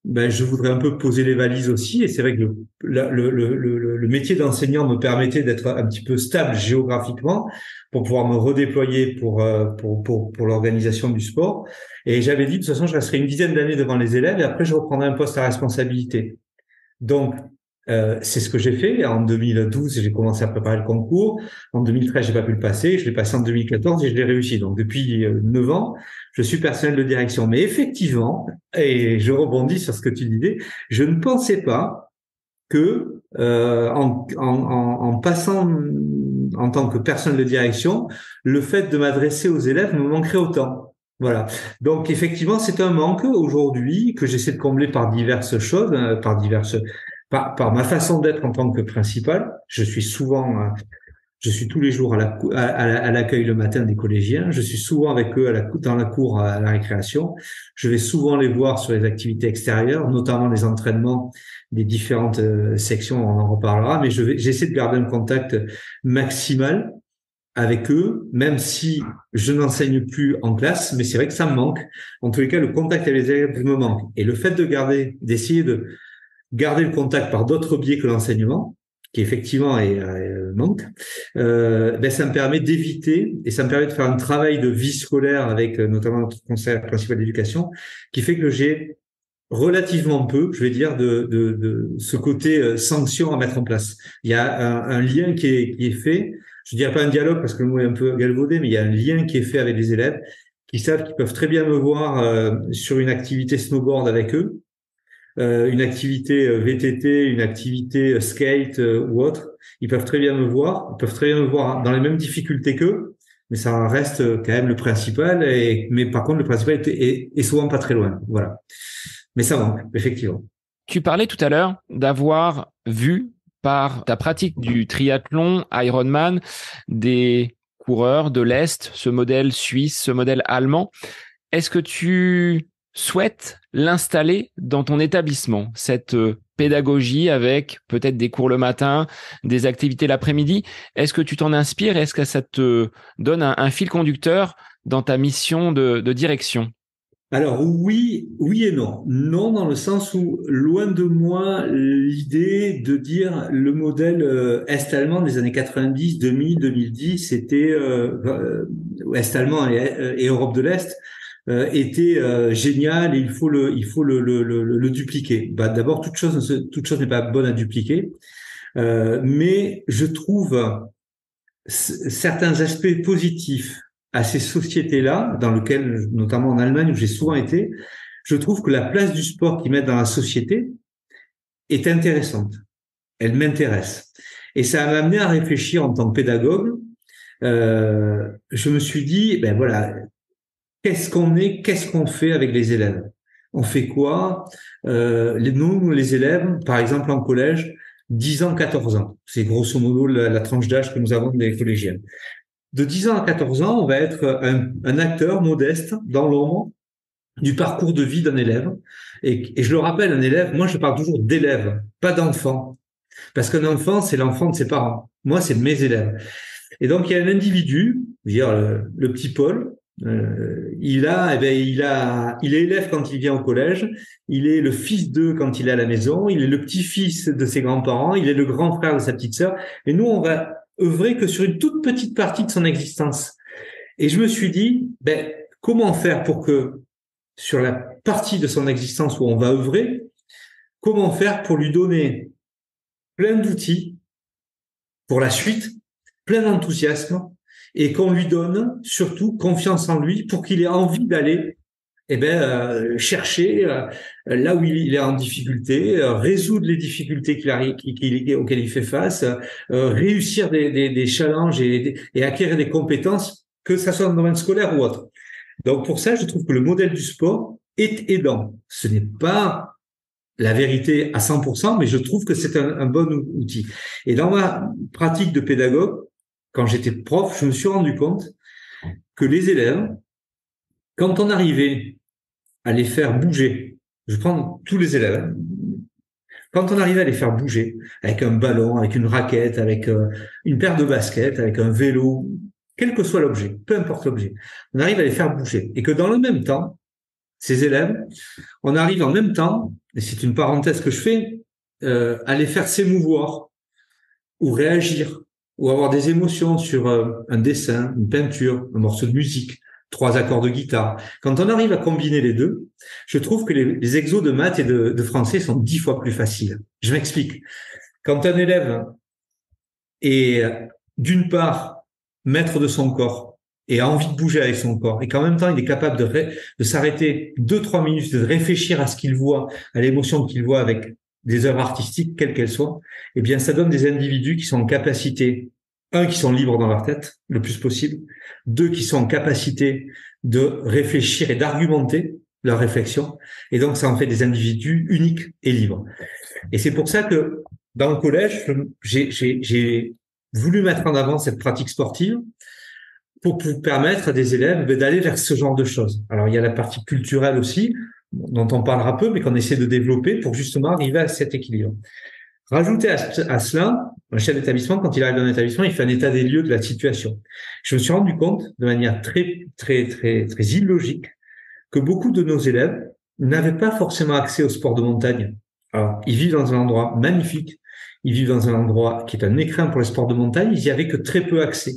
je voudrais un peu poser les valises aussi. Et c'est vrai que le métier d'enseignant me permettait d'être un petit peu stable géographiquement pour pouvoir me redéployer pour l'organisation du sport. Et j'avais dit, de toute façon, je resterai une dizaine d'années devant les élèves et après, je reprendrai un poste à responsabilité. Donc, c'est ce que j'ai fait. En 2012, j'ai commencé à préparer le concours. En 2013, j'ai pas pu le passer. Je l'ai passé en 2014 et je l'ai réussi. Donc, depuis 9 ans, je suis personnel de direction. Mais effectivement, et je rebondis sur ce que tu disais, je ne pensais pas que en passant en tant que personnel de direction, le fait de m'adresser aux élèves me manquerait autant. Voilà. Donc effectivement, c'est un manque aujourd'hui que j'essaie de combler par diverses choses, par ma façon d'être en tant que principal. Je suis tous les jours à l'accueil le matin des collégiens. Je suis souvent avec eux dans la cour à la récréation. Je vais souvent les voir sur les activités extérieures, notamment les entraînements des différentes sections. On en reparlera, mais j'essaie de garder un contact maximal avec eux, même si je n'enseigne plus en classe, mais c'est vrai que ça me manque. En tous les cas, le contact avec les élèves me manque. Et le fait d'essayer de garder le contact par d'autres biais que l'enseignement, qui effectivement manque, ça me permet d'éviter et ça me permet de faire un travail de vie scolaire avec notamment notre conseiller principal d'éducation, qui fait que j'ai relativement peu, je vais dire, de ce côté sanction à mettre en place. Il y a un lien qui est fait. Je dirais pas un dialogue parce que le mot est un peu galvaudé, mais il y a un lien qui est fait avec les élèves qui savent qu'ils peuvent très bien me voir sur une activité snowboard avec eux, une activité VTT, une activité skate ou autre. Ils peuvent très bien me voir. Ils peuvent très bien me voir dans les mêmes difficultés qu'eux, mais ça reste quand même le principal. Mais par contre, le principal est souvent pas très loin. Voilà. Mais ça manque, effectivement. Tu parlais tout à l'heure d'avoir vu par ta pratique du triathlon Ironman des coureurs de l'Est, ce modèle suisse, ce modèle allemand. Est-ce que tu souhaites l'installer dans ton établissement, cette pédagogie avec peut-être des cours le matin, des activités l'après-midi? Est-ce que tu t'en inspires? Est-ce que ça te donne un fil conducteur dans ta mission de direction? Alors oui, oui et non. Non dans le sens où, loin de moi, l'idée de dire le modèle est-allemand des années 90, 2000, 2010, c'était est-allemand et Europe de l'Est était génial et il faut le dupliquer. D'abord, toute chose n'est pas bonne à dupliquer, mais je trouve certains aspects positifs à ces sociétés-là, dans lesquelles, notamment en Allemagne où j'ai souvent été, je trouve que la place du sport qu'ils mettent dans la société est intéressante. Elle m'intéresse. Et ça m'a amené à réfléchir en tant que pédagogue. Je me suis dit, ben voilà, qu'est-ce qu'on fait avec les élèves? On fait quoi? Nous, les élèves, par exemple en collège, 10 ans, 14 ans. C'est grosso modo la tranche d'âge que nous avons des collégiens. De 10 ans à 14 ans, on va être un acteur modeste dans l'ombre du parcours de vie d'un élève. Et je le rappelle, un élève, moi je parle toujours d'élève, pas d'enfant. Parce qu'un enfant, c'est l'enfant de ses parents. Moi, c'est mes élèves. Et donc, il y a un individu, je veux dire, le petit Paul, il est élève quand il vient au collège, il est le fils d'eux quand il est à la maison, il est le petit-fils de ses grands-parents, il est le grand frère de sa petite sœur. Et nous, on va œuvrer que sur une toute petite partie de son existence. Et je me suis dit, comment faire pour que, sur la partie de son existence où on va œuvrer, comment faire pour lui donner plein d'outils pour la suite, plein d'enthousiasme, et qu'on lui donne surtout confiance en lui pour qu'il ait envie d'aller chercher là où il est en difficulté, résoudre les difficultés auxquelles il fait face, réussir des challenges et acquérir des compétences, que ça soit dans le domaine scolaire ou autre. Donc pour ça, je trouve que le modèle du sport est aidant. Ce n'est pas la vérité à 100%, mais je trouve que c'est un bon outil. Et dans ma pratique de pédagogue, quand j'étais prof, je me suis rendu compte que les élèves, quand on arrivait à les faire bouger, je prends tous les élèves, quand on arrivait à les faire bouger avec un ballon, avec une raquette, avec une paire de baskets, avec un vélo, quel que soit l'objet, peu importe l'objet, on arrive à les faire bouger. Et que dans le même temps, ces élèves, on arrive en même temps, et c'est une parenthèse que je fais, à les faire s'émouvoir ou réagir ou avoir des émotions sur un dessin, une peinture, un morceau de musique, 3 accords de guitare. Quand on arrive à combiner les deux, je trouve que les exos de maths et de français sont 10 fois plus faciles. Je m'explique. Quand un élève est, d'une part, maître de son corps et a envie de bouger avec son corps, et qu'en même temps, il est capable de s'arrêter 2-3 minutes, de réfléchir à ce qu'il voit, à l'émotion qu'il voit avec des œuvres artistiques, quelles qu'elles soient, eh bien, ça donne des individus qui sont en capacité, qui sont libres dans leur tête, le plus possible, 2, qui sont en capacité de réfléchir et d'argumenter leur réflexion, et donc ça en fait des individus uniques et libres. Et c'est pour ça que, dans le collège, j'ai voulu mettre en avant cette pratique sportive pour permettre à des élèves d'aller vers ce genre de choses. Alors, il y a la partie culturelle aussi, dont on parlera peu, mais qu'on essaie de développer pour justement arriver à cet équilibre. Rajouter à cela, un chef d'établissement, quand il arrive dans un établissement, il fait un état des lieux de la situation. Je me suis rendu compte, de manière très illogique, que beaucoup de nos élèves n'avaient pas forcément accès au sport de montagne. Alors, ils vivent dans un endroit magnifique, ils vivent dans un endroit qui est un écrin pour les sports de montagne, ils y avaient que très peu accès.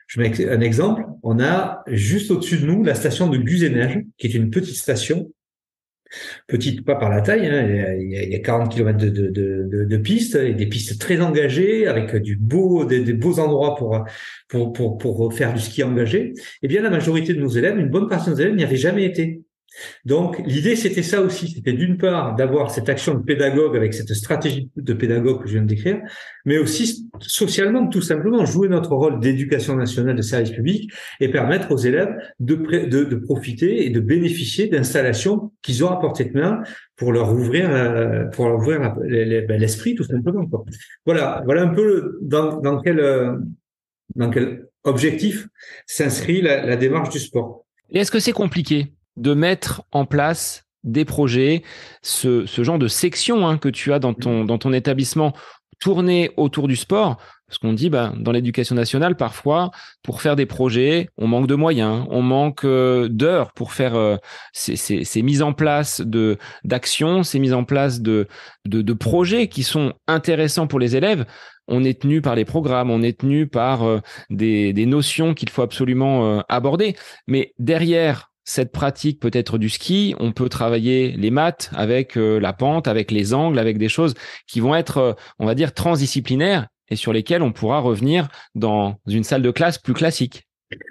Je mets un exemple, on a juste au-dessus de nous la station de Guzeneige, qui est une petite station, petite pas par la taille, hein, il y a 40 km de pistes, et des pistes très engagées, avec des beaux endroits pour faire du ski engagé. Eh bien, la majorité de nos élèves, une bonne partie de nos élèves n'y avaient jamais été. Donc, l'idée, c'était ça aussi. C'était d'une part d'avoir cette action de pédagogue avec cette stratégie de pédagogue que je viens de décrire, mais aussi socialement, tout simplement, jouer notre rôle d'éducation nationale de service public et permettre aux élèves de profiter et de bénéficier d'installations qu'ils ont à portée de main pour leur ouvrir l'esprit, tout simplement, quoi. Voilà un peu dans quel objectif s'inscrit la démarche du sport. Et est-ce que c'est compliqué de mettre en place des projets, ce genre de section que tu as dans ton établissement tourné autour du sport? Parce qu'on dit, dans l'éducation nationale, parfois, pour faire des projets, on manque de moyens, on manque d'heures pour faire ces mises en place d'actions, ces mises en place de projets qui sont intéressants pour les élèves. On est tenu par les programmes, on est tenu par des notions qu'il faut absolument aborder. Mais derrière cette pratique peut-être du ski, on peut travailler les maths avec la pente, avec les angles, avec des choses qui vont être, on va dire, transdisciplinaires et sur lesquelles on pourra revenir dans une salle de classe plus classique.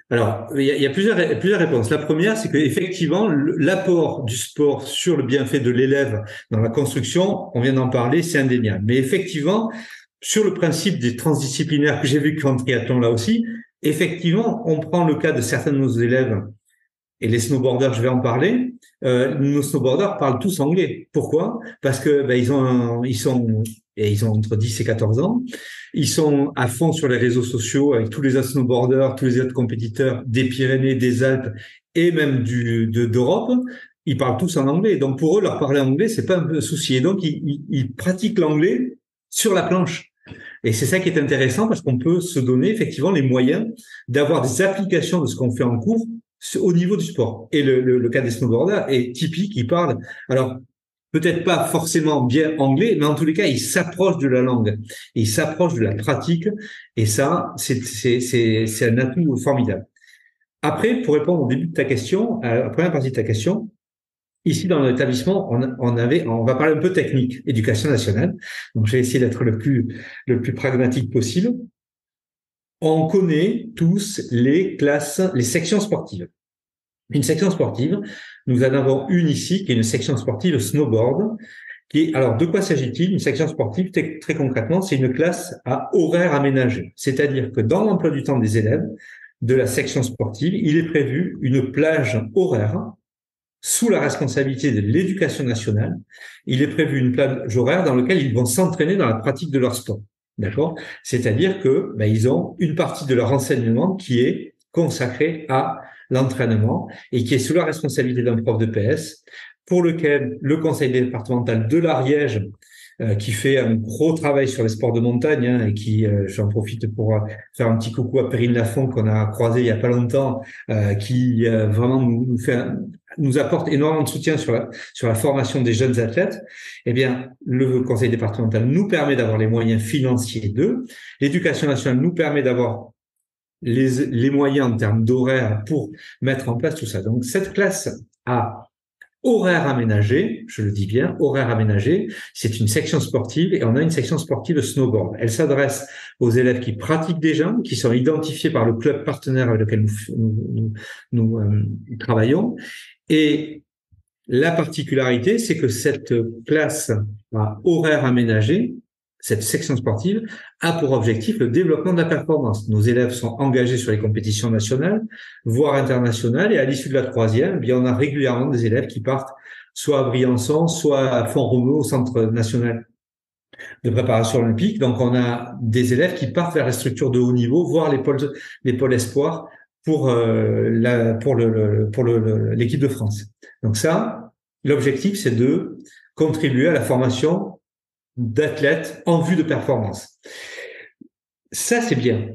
Alors, il y a plusieurs réponses. La première, c'est qu'effectivement, l'apport du sport sur le bienfait de l'élève dans la construction, on vient d'en parler, c'est indéniable. Mais effectivement, sur le principe des transdisciplinaires que j'ai vécu en triathlon là aussi, effectivement, on prend le cas de certains de nos élèves. Et les snowboarders, je vais en parler. Nos snowboarders parlent tous anglais. Pourquoi? Parce que ils ont entre 10 et 14 ans. Ils sont à fond sur les réseaux sociaux avec tous les autres snowboarders, tous les autres compétiteurs des Pyrénées, des Alpes et même d'Europe. Ils parlent tous en anglais. Donc pour eux, leur parler anglais, c'est pas un souci. Et donc ils pratiquent l'anglais sur la planche. Et c'est ça qui est intéressant parce qu'on peut se donner effectivement les moyens d'avoir des applications de ce qu'on fait en cours au niveau du sport. Et le cas des snowboarders est typique, ils parlent, alors peut-être pas forcément bien anglais, mais en tous les cas, ils s'approchent de la langue, et ils s'approchent de la pratique, et ça, c'est un atout formidable. Après, pour répondre au début de ta question, à la première partie de ta question, ici dans l'établissement, on va parler un peu technique, éducation nationale, donc je vais essayer d'être le plus pragmatique possible. On connaît tous les sections sportives. Une section sportive, nous en avons une ici, qui est une section sportive snowboard, alors, de quoi s'agit-il? Une section sportive, très concrètement, c'est une classe à horaire aménagé. C'est-à-dire que dans l'emploi du temps des élèves de la section sportive, il est prévu une plage horaire sous la responsabilité de l'éducation nationale, il est prévu une plage horaire dans laquelle ils vont s'entraîner dans la pratique de leur sport. D'accord? C'est-à-dire que ils ont une partie de leur enseignement qui est consacrée à l'entraînement et qui est sous la responsabilité d'un prof de PS, pour lequel le conseil départemental de l'Ariège, qui fait un gros travail sur les sports de montagne, et qui, j'en profite pour faire un petit coucou à Perrine Lafont qu'on a croisé il y a pas longtemps, qui vraiment nous apporte énormément de soutien sur la formation des jeunes athlètes. Eh bien, le conseil départemental nous permet d'avoir les moyens financiers d'eux. L'éducation nationale nous permet d'avoir les moyens en termes d'horaire pour mettre en place tout ça. Donc, cette classe a horaire aménagé, je le dis bien, horaire aménagé, c'est une section sportive et on a une section sportive de snowboard. Elle s'adresse aux élèves qui pratiquent déjà, qui sont identifiés par le club partenaire avec lequel nous travaillons. Et la particularité, c'est que cette classe à horaire aménagé, cette section sportive, a pour objectif le développement de la performance. Nos élèves sont engagés sur les compétitions nationales, voire internationales, et à l'issue de la troisième, on a régulièrement des élèves qui partent soit à Briançon, soit à Font-Romeu, au Centre national de préparation olympique. Donc, on a des élèves qui partent vers les structures de haut niveau, voire les pôles espoirs pour l'équipe de France. Donc ça, l'objectif, c'est de contribuer à la formation d'athlètes en vue de performance. Ça, c'est bien.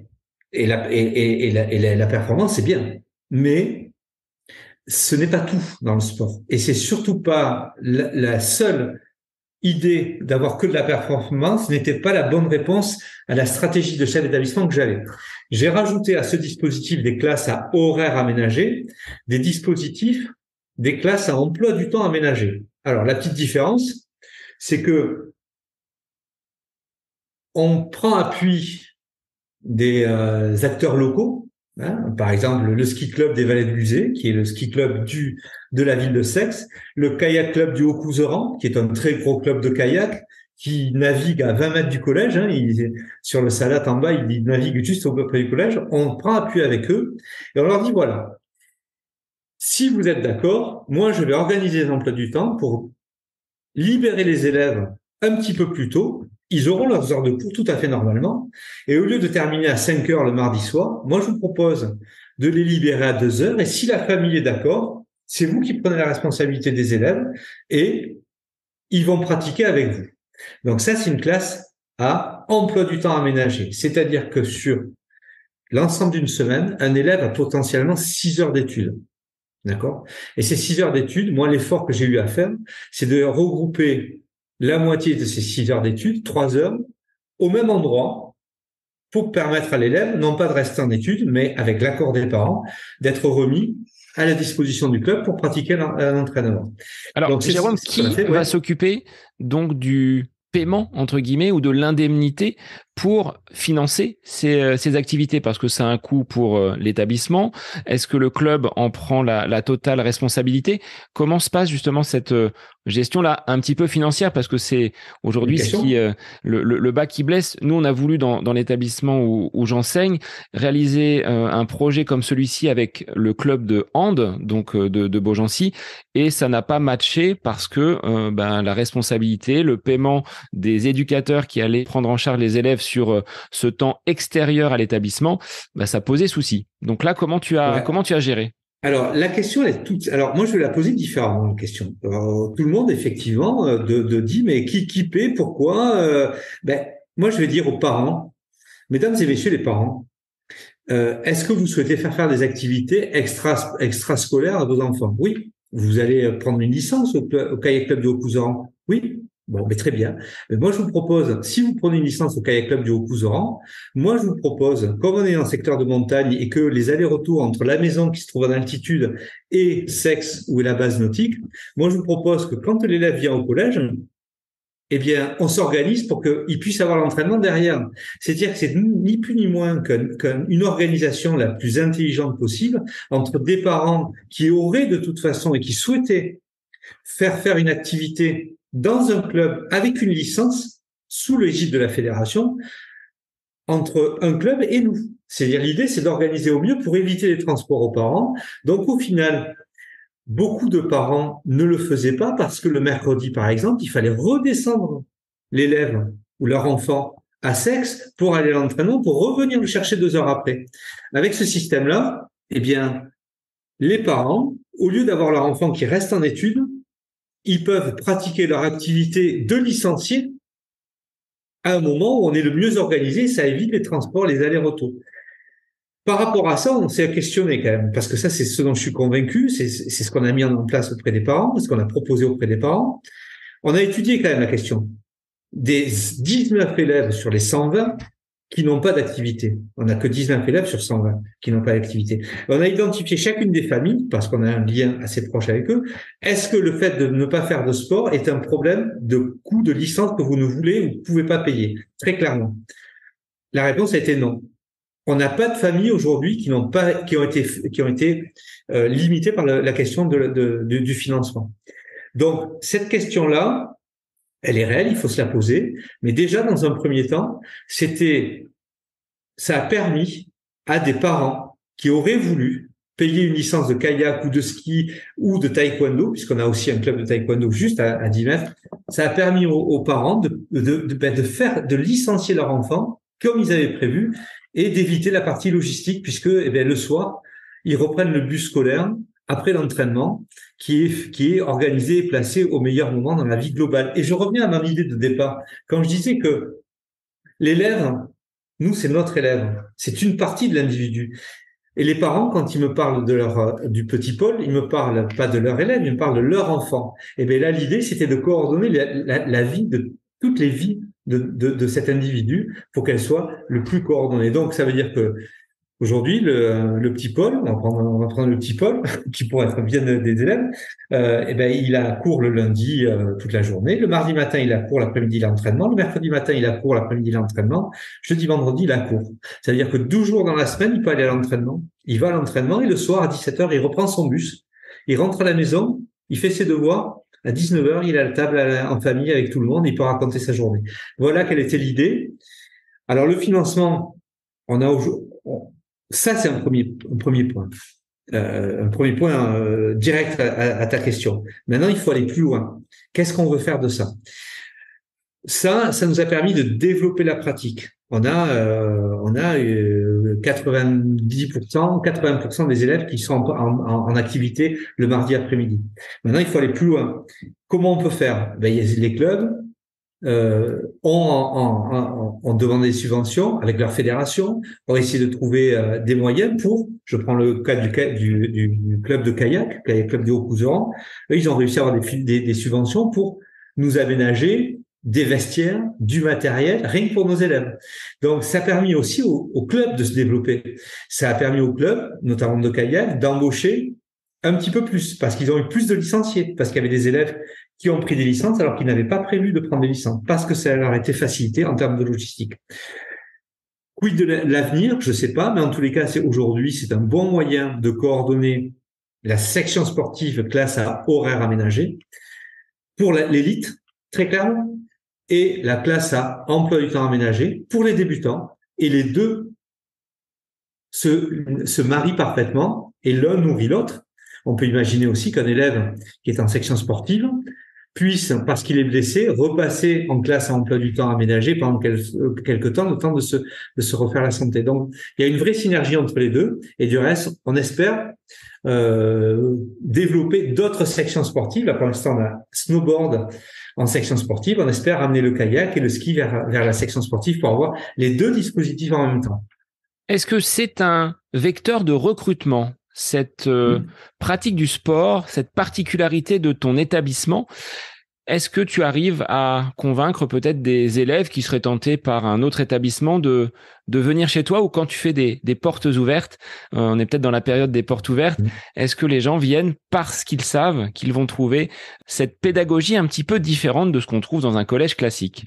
Et la performance, c'est bien. Mais ce n'est pas tout dans le sport. Et c'est surtout pas la seule idée d'avoir que de la performance n'était pas la bonne réponse à la stratégie de chef d'établissement que j'avais. J'ai rajouté à ce dispositif des classes à horaire aménagé, des classes à emploi du temps aménagé. Alors, la petite différence, c'est que on prend appui des acteurs locaux, par exemple le ski club des Vallées de Buzet, qui est le ski club de la ville de Seix, le kayak club du Haut-Couseran, qui est un très gros club de kayak, qui navigue à 20 mètres du collège, sur le Salat en bas, il navigue juste au peu près du collège. On prend appui avec eux et on leur dit voilà, si vous êtes d'accord, moi je vais organiser les emplois du temps pour libérer les élèves un petit peu plus tôt. Ils auront leurs heures de cours tout à fait normalement. Et au lieu de terminer à 5 heures le mardi soir, moi, je vous propose de les libérer à 2 heures. Et si la famille est d'accord, c'est vous qui prenez la responsabilité des élèves et ils vont pratiquer avec vous. Donc ça, c'est une classe à emploi du temps aménagé. C'est-à-dire que sur l'ensemble d'une semaine, un élève a potentiellement 6 heures d'études. D'accord? Et ces 6 heures d'études, moi, l'effort que j'ai eu à faire, c'est de regrouper la moitié de ces 6 heures d'études, 3 heures, au même endroit, pour permettre à l'élève, non pas de rester en études, mais avec l'accord des parents, d'être remis à la disposition du club pour pratiquer l'entraînement. Alors, donc, Jérôme, qui va s'occuper donc du paiement, entre guillemets, ou de l'indemnité pour financer ces activités, parce que ça a un coût pour l'établissement. Est-ce que le club en prend la totale responsabilité? Comment se passe justement cette gestion-là, un petit peu financière, parce que c'est aujourd'hui ce qui le bas qui blesse. Nous, on a voulu dans l'établissement où j'enseigne réaliser un projet comme celui-ci avec le club de hand, donc de Beaugency, et ça n'a pas matché parce que la responsabilité, le paiement des éducateurs qui allaient prendre en charge les élèves sur ce temps extérieur à l'établissement, ça posait souci. Donc là, comment tu as géré? Alors, la question est toute. Alors, moi, je vais la poser différemment, la question. Tout le monde, effectivement, dit, mais qui paie, pourquoi moi, je vais dire aux parents, mesdames et messieurs les parents, est-ce que vous souhaitez faire des activités extrascolaires à vos enfants? Oui. Vous allez prendre une licence au kayak club du Haut-Couseran? Oui. Bon, mais très bien. Mais moi, je vous propose, si vous prenez une licence au kayak club du Haut-Couseran, moi, je vous propose, comme on est dans le secteur de montagne et que les allers-retours entre la maison qui se trouve en altitude et Seix, où est la base nautique, moi, je vous propose que quand l'élève vient au collège, on s'organise pour qu'il puisse avoir l'entraînement derrière. C'est-à-dire que c'est ni plus ni moins qu'une organisation la plus intelligente possible entre des parents qui auraient de toute façon et qui souhaitaient faire une activité dans un club avec une licence sous l'égide de la fédération entre un club et nous. C'est-à-dire l'idée, c'est d'organiser au mieux pour éviter les transports aux parents. Donc au final, beaucoup de parents ne le faisaient pas parce que le mercredi, par exemple, il fallait redescendre l'élève ou leur enfant à Sexe pour aller à l'entraînement, pour revenir le chercher 2 heures après. Avec ce système-là, eh bien, les parents, au lieu d'avoir leur enfant qui reste en études, ils peuvent pratiquer leur activité de licencié à un moment où on est le mieux organisé, ça évite les transports, les allers-retours. Par rapport à ça, on s'est questionné quand même, parce que ça, c'est ce dont je suis convaincu, c'est ce qu'on a mis en place auprès des parents, ce qu'on a proposé auprès des parents. On a étudié quand même la question des 19 élèves sur les 120 qui n'ont pas d'activité. On n'a que 19 élèves sur 120 qui n'ont pas d'activité. On a identifié chacune des familles, parce qu'on a un lien assez proche avec eux. Est-ce que le fait de ne pas faire de sport est un problème de coût de licence que vous ne voulez ou ne pouvez pas payer? Très clairement. La réponse a été non. On n'a pas de familles aujourd'hui qui ont été limitées par la question du financement. Donc, cette question-là, elle est réelle, il faut se la poser. Mais déjà, dans un premier temps, ça a permis à des parents qui auraient voulu payer une licence de kayak ou de ski ou de taekwondo, puisqu'on a aussi un club de taekwondo juste à 10 mètres, ça a permis aux parents de licencier leur enfant comme ils avaient prévu et d'éviter la partie logistique, puisque le soir, ils reprennent le bus scolaire après l'entraînement qui est organisé et placé au meilleur moment dans la vie globale. Et je reviens à mon idée de départ. Quand je disais que l'élève, nous, c'est notre élève. C'est une partie de l'individu. Et les parents, quand ils me parlent du petit Paul, ils me parlent pas de leur élève, ils me parlent de leur enfant. Et bien là, l'idée, c'était de coordonner la vie de toutes les vies de cet individu pour qu'elle soit le plus coordonnée. Donc, ça veut dire que aujourd'hui, le petit Paul, on va prendre le petit Paul, qui pourrait être bien des élèves, il a cours le lundi toute la journée. Le mardi matin, il a cours, l'après-midi, il a entraînement. Le mercredi matin, il a cours, l'après-midi, il a entraînement. Jeudi, vendredi, il a cours. C'est-à-dire que 12 jours dans la semaine, il peut aller à l'entraînement. Il va à l'entraînement et le soir, à 17 heures, il reprend son bus. Il rentre à la maison, il fait ses devoirs. À 19 heures, il est à la table en famille avec tout le monde, il peut raconter sa journée. Voilà quelle était l'idée. Alors, le financement, ça, c'est un premier point. Un premier point direct à ta question. Maintenant, il faut aller plus loin. Qu'est-ce qu'on veut faire de ça? Ça nous a permis de développer la pratique. On a 90%, 80% des élèves qui sont en activité le mardi après-midi. Maintenant, il faut aller plus loin. Comment on peut faire? Il y a les clubs. On demande des subventions avec leur fédération, on essaie de trouver des moyens je prends le cas du club de kayak, le club des Hauts-Couserans, ils ont réussi à avoir des subventions pour nous aménager des vestiaires, du matériel, rien que pour nos élèves. Donc, ça a permis aussi au club de se développer. Ça a permis au club, notamment de kayak, d'embaucher un petit peu plus, parce qu'ils ont eu plus de licenciés, parce qu'il y avait des élèves qui ont pris des licences alors qu'ils n'avaient pas prévu de prendre des licences, parce que ça leur a été facilité en termes de logistique. Quid de l'avenir, je sais pas, mais en tous les cas, aujourd'hui, c'est un bon moyen de coordonner la section sportive classe à horaire aménagé pour l'élite, très clairement, et la classe à emploi du temps aménagé pour les débutants, et les deux se marient parfaitement, et l'un nourrit l'autre. On peut imaginer aussi qu'un élève qui est en section sportive puisse, parce qu'il est blessé, repasser en classe à emploi du temps aménagé pendant quelques temps, le temps de se refaire la santé. Donc, il y a une vraie synergie entre les deux. Et du reste, on espère développer d'autres sections sportives. Là, pour l'instant, on a snowboard en section sportive. On espère amener le kayak et le ski vers la section sportive pour avoir les deux dispositifs en même temps. Est-ce que c'est un vecteur de recrutement, cette pratique du sport, cette particularité de ton établissement? Est-ce que tu arrives à convaincre peut-être des élèves qui seraient tentés par un autre établissement de venir chez toi, ou quand tu fais des portes ouvertes, on est peut-être dans la période des portes ouvertes, est-ce que les gens viennent parce qu'ils savent qu'ils vont trouver cette pédagogie un petit peu différente de ce qu'on trouve dans un collège classique?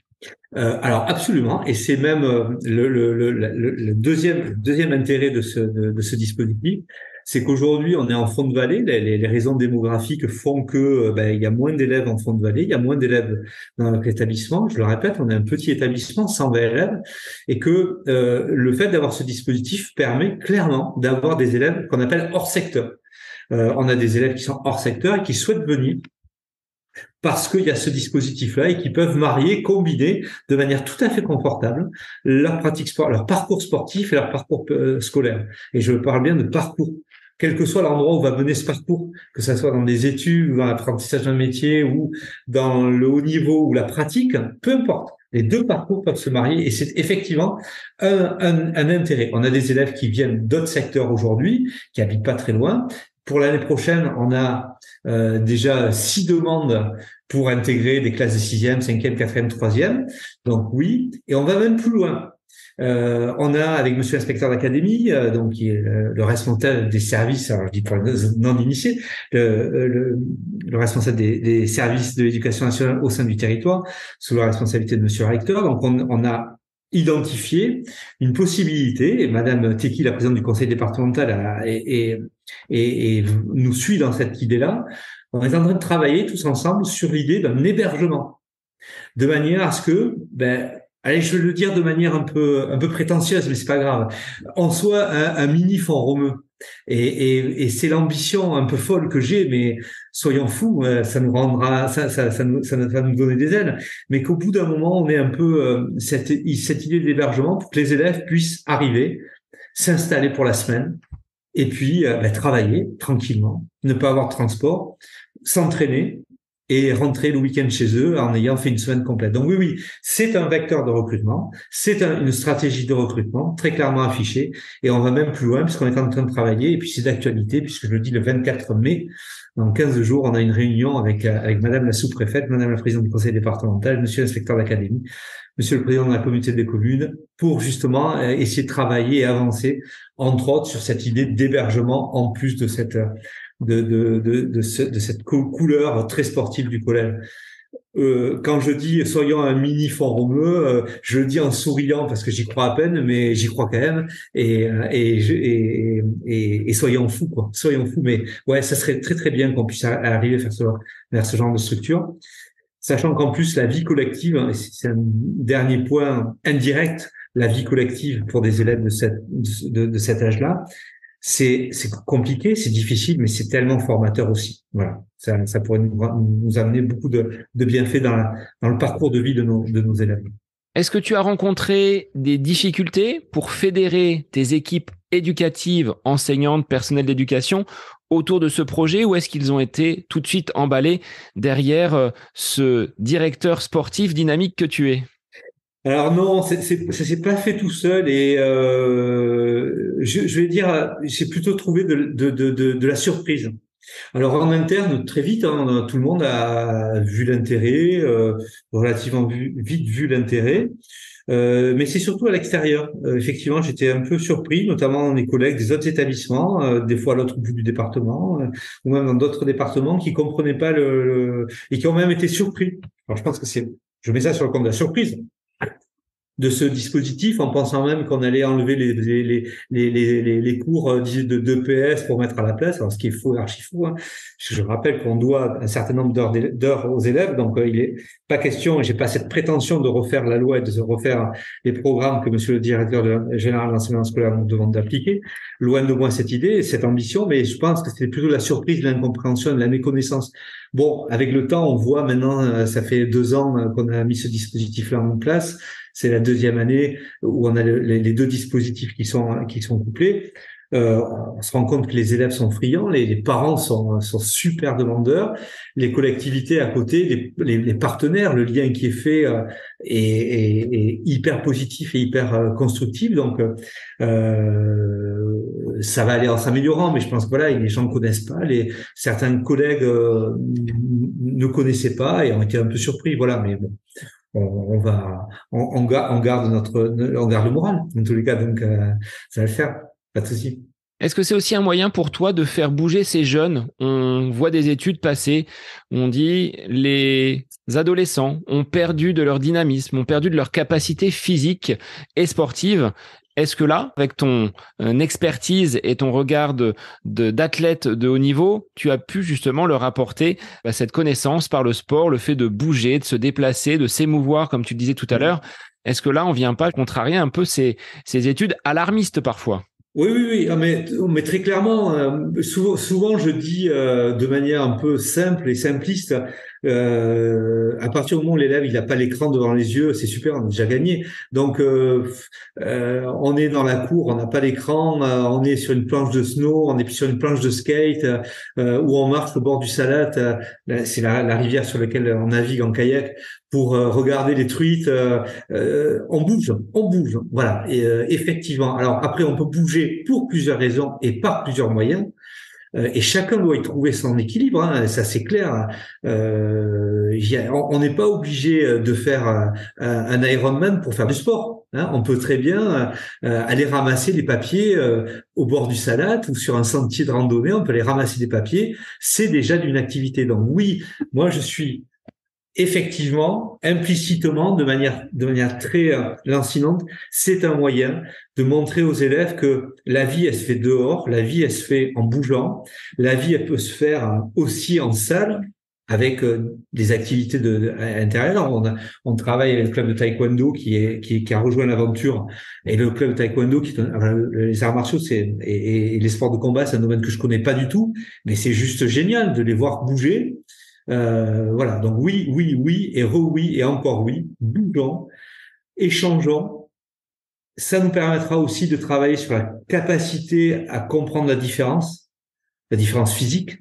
Alors absolument, et c'est même le deuxième intérêt de ce dispositif, c'est qu'aujourd'hui on est en fond de vallée. Les raisons démographiques font que il y a moins d'élèves en fond de vallée, il y a moins d'élèves dans notre établissement. Je le répète, on est un petit établissement, 120 élèves, et que le fait d'avoir ce dispositif permet clairement d'avoir des élèves qu'on appelle hors secteur. On a des élèves qui sont hors secteur et qui souhaitent venir parce qu'il y a ce dispositif-là et qui peuvent marier, combiner de manière tout à fait confortable leur pratique sport, leur parcours sportif et leur parcours scolaire. Et je parle bien de parcours. Quel que soit l'endroit où va mener ce parcours, que ce soit dans des études, ou dans l'apprentissage d'un métier, ou dans le haut niveau, ou la pratique, peu importe. Les deux parcours peuvent se marier et c'est effectivement un intérêt. On a des élèves qui viennent d'autres secteurs aujourd'hui, qui habitent pas très loin. Pour l'année prochaine, on a déjà 6 demandes pour intégrer des classes de 6e, 5e, 4e, 3e. Donc oui, et on va même plus loin. On a avec monsieur l'inspecteur d'académie, donc qui est le responsable des services, alors je dis pour les non-initiés, le responsable des services de l'éducation nationale au sein du territoire, sous la responsabilité de monsieur le recteur. Donc on a identifié une possibilité, et madame Teki, la présidente du conseil départemental, et nous suit dans cette idée-là. On est en train de travailler tous ensemble sur l'idée d'un hébergement, de manière à ce que, allez, je vais le dire de manière un peu prétentieuse, mais c'est pas grave, on soit un mini Font Romeu. Et c'est l'ambition un peu folle que j'ai, mais soyons fous, ça nous rendra, ça va nous donner des ailes. Mais qu'au bout d'un moment, on ait un peu cette idée d'hébergement pour que les élèves puissent arriver, s'installer pour la semaine, et puis travailler tranquillement, ne pas avoir de transport, s'entraîner et rentrer le week-end chez eux en ayant fait une semaine complète. Donc oui, c'est un vecteur de recrutement, c'est une stratégie de recrutement très clairement affichée, et on va même plus loin puisqu'on est en train de travailler, et puis c'est d'actualité puisque je le dis le 24 mai, dans 15 jours, on a une réunion avec madame la sous-préfète, madame la présidente du conseil départemental, monsieur l'inspecteur d'académie, monsieur le président de la communauté des communes, pour justement essayer de travailler et avancer, entre autres, sur cette idée d'hébergement en plus de cette cette couleur très sportive du collège. Quand je dis soyons un mini Font Romeu, je le dis en souriant parce que j'y crois à peine, mais j'y crois quand même. Et soyons fous, quoi. Soyons fous. Mais ouais, ça serait très très bien qu'on puisse arriver vers ce genre de structure, sachant qu'en plus la vie collective, et c'est un dernier point indirect, la vie collective pour des élèves de cet âge-là. C'est compliqué, c'est difficile, mais c'est tellement formateur aussi. Voilà, ça pourrait nous amener beaucoup de bienfaits dans le parcours de vie de nos élèves. Est-ce que tu as rencontré des difficultés pour fédérer tes équipes éducatives, enseignantes, personnel d'éducation autour de ce projet, ou est-ce qu'ils ont été tout de suite emballés derrière ce directeur sportif dynamique que tu es ? Alors non, ça s'est pas fait tout seul, et je vais dire, j'ai plutôt trouvé de la surprise. Alors en interne, très vite, tout le monde a vu l'intérêt, relativement vite vu l'intérêt, mais c'est surtout à l'extérieur. Effectivement, j'étais un peu surpris, notamment les collègues des autres établissements, des fois à l'autre bout du département, ou même dans d'autres départements, qui comprenaient pas et qui ont même été surpris. Alors je pense que je mets ça sur le compte de la surprise de ce dispositif, en pensant même qu'on allait enlever les cours de PS pour mettre à la place, alors ce qui est faux, archi faux. Hein. Je rappelle qu'on doit un certain nombre d'heures aux élèves, donc il est pas question, et j'ai pas cette prétention de refaire la loi et de refaire les programmes que monsieur le directeur général de l'enseignement scolaire nous demande d'appliquer. Loin de moi cette idée, cette ambition, mais je pense que c'était plutôt la surprise, l'incompréhension, la méconnaissance. Bon, avec le temps, on voit maintenant, ça fait 2 ans qu'on a mis ce dispositif-là en place. C'est la 2e année où on a les deux dispositifs qui sont couplés. On se rend compte que les élèves sont friands, les parents sont super demandeurs, les collectivités à côté, les partenaires, le lien qui est fait est hyper positif et hyper constructif. Donc ça va aller en s'améliorant, mais je pense que voilà, les gens ne connaissent pas, certains collègues ne connaissaient pas et ont été un peu surpris. Voilà, mais bon. On garde le moral dans tous les cas, donc ça va le faire, pas de souci. Est-ce que c'est aussi un moyen pour toi de faire bouger ces jeunes ? On voit des études passer, on dit les adolescents ont perdu de leur dynamisme, ont perdu de leur capacité physique et sportive. Est-ce que là, avec ton expertise et ton regard d'athlète de haut niveau, tu as pu justement leur apporter cette connaissance par le sport, le fait de bouger, de se déplacer, de s'émouvoir, comme tu le disais tout à l'heure. Est-ce que là, on vient pas contrarier un peu ces études alarmistes parfois ? Oui, oui, oui. Ah, mais très clairement, souvent je dis de manière un peu simple et simpliste, à partir du moment où l'élève il n'a pas l'écran devant les yeux, c'est super, on a déjà gagné. Donc, on est dans la cour, on n'a pas l'écran, on est sur une planche de snow, on est sur une planche de skate, ou on marche au bord du Salat, c'est la rivière sur laquelle on navigue en kayak pour regarder les truites. On bouge, voilà. Et effectivement, alors après, on peut bouger pour plusieurs raisons et par plusieurs moyens. Et chacun doit y trouver son équilibre, hein, ça c'est clair. On n'est pas obligé de faire un Ironman pour faire du sport. Hein. On peut très bien aller ramasser des papiers au bord du Salat ou sur un sentier de randonnée. On peut aller ramasser des papiers. C'est déjà d'une activité. Donc oui, moi je suis effectivement, implicitement, de manière très lancinante, c'est un moyen de montrer aux élèves que la vie, elle se fait dehors, la vie, elle se fait en bougeant, la vie, elle peut se faire aussi en salle, avec des activités à l'intérieur. On travaille avec le club de taekwondo qui a rejoint l'aventure, et le club de taekwondo les arts martiaux et les sports de combat, c'est un domaine que je connais pas du tout, mais c'est juste génial de les voir bouger. Voilà, donc oui, oui, oui, et re-oui, et encore oui, bougeons, échangeons. Ça nous permettra aussi de travailler sur la capacité à comprendre la différence physique.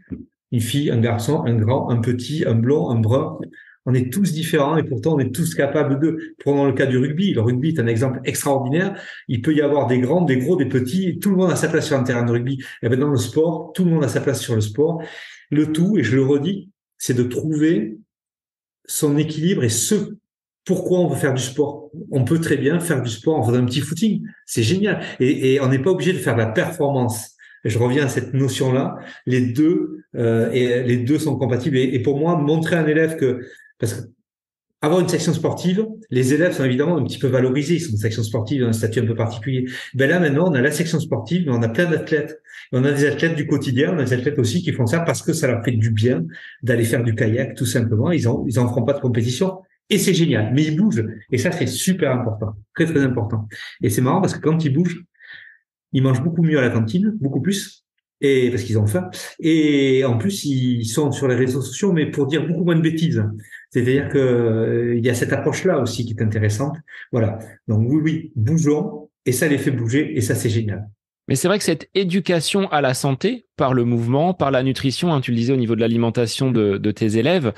Une fille, un garçon, un grand, un petit, un blond, un brun. On est tous différents et pourtant on est tous capables de. Prenons le cas du rugby. Le rugby est un exemple extraordinaire. Il peut y avoir des grands, des gros, des petits. Tout le monde a sa place sur un terrain de rugby. Et bien dans le sport, tout le monde a sa place sur le sport. Le tout, et je le redis, c'est de trouver son équilibre et pourquoi on veut faire du sport. On peut très bien faire du sport en faisant un petit footing. C'est génial. Et on n'est pas obligé de faire de la performance. Je reviens à cette notion-là. Les deux sont compatibles. Et pour moi, montrer à un élève parce que avoir une section sportive, les élèves sont évidemment un petit peu valorisés. Ils sont une section sportive, un statut un peu particulier. Ben là, maintenant, on a la section sportive, mais on a plein d'athlètes. Et on a des athlètes du quotidien, on a des athlètes aussi qui font ça parce que ça leur fait du bien d'aller faire du kayak, tout simplement. Ils en feront pas de compétition. Et c'est génial. Mais ils bougent. Et ça, c'est super important. Très, très important. Et c'est marrant parce que quand ils bougent, ils mangent beaucoup mieux à la cantine, beaucoup plus. Et parce qu'ils ont faim. Et en plus, ils sont sur les réseaux sociaux, mais pour dire beaucoup moins de bêtises. C'est-à-dire que il y a cette approche-là aussi qui est intéressante. Voilà. Donc oui, oui, bougeons, et ça les fait bouger, et ça c'est génial. Mais c'est vrai que cette éducation à la santé, par le mouvement, par la nutrition, hein, tu le disais au niveau de l'alimentation de tes élèves,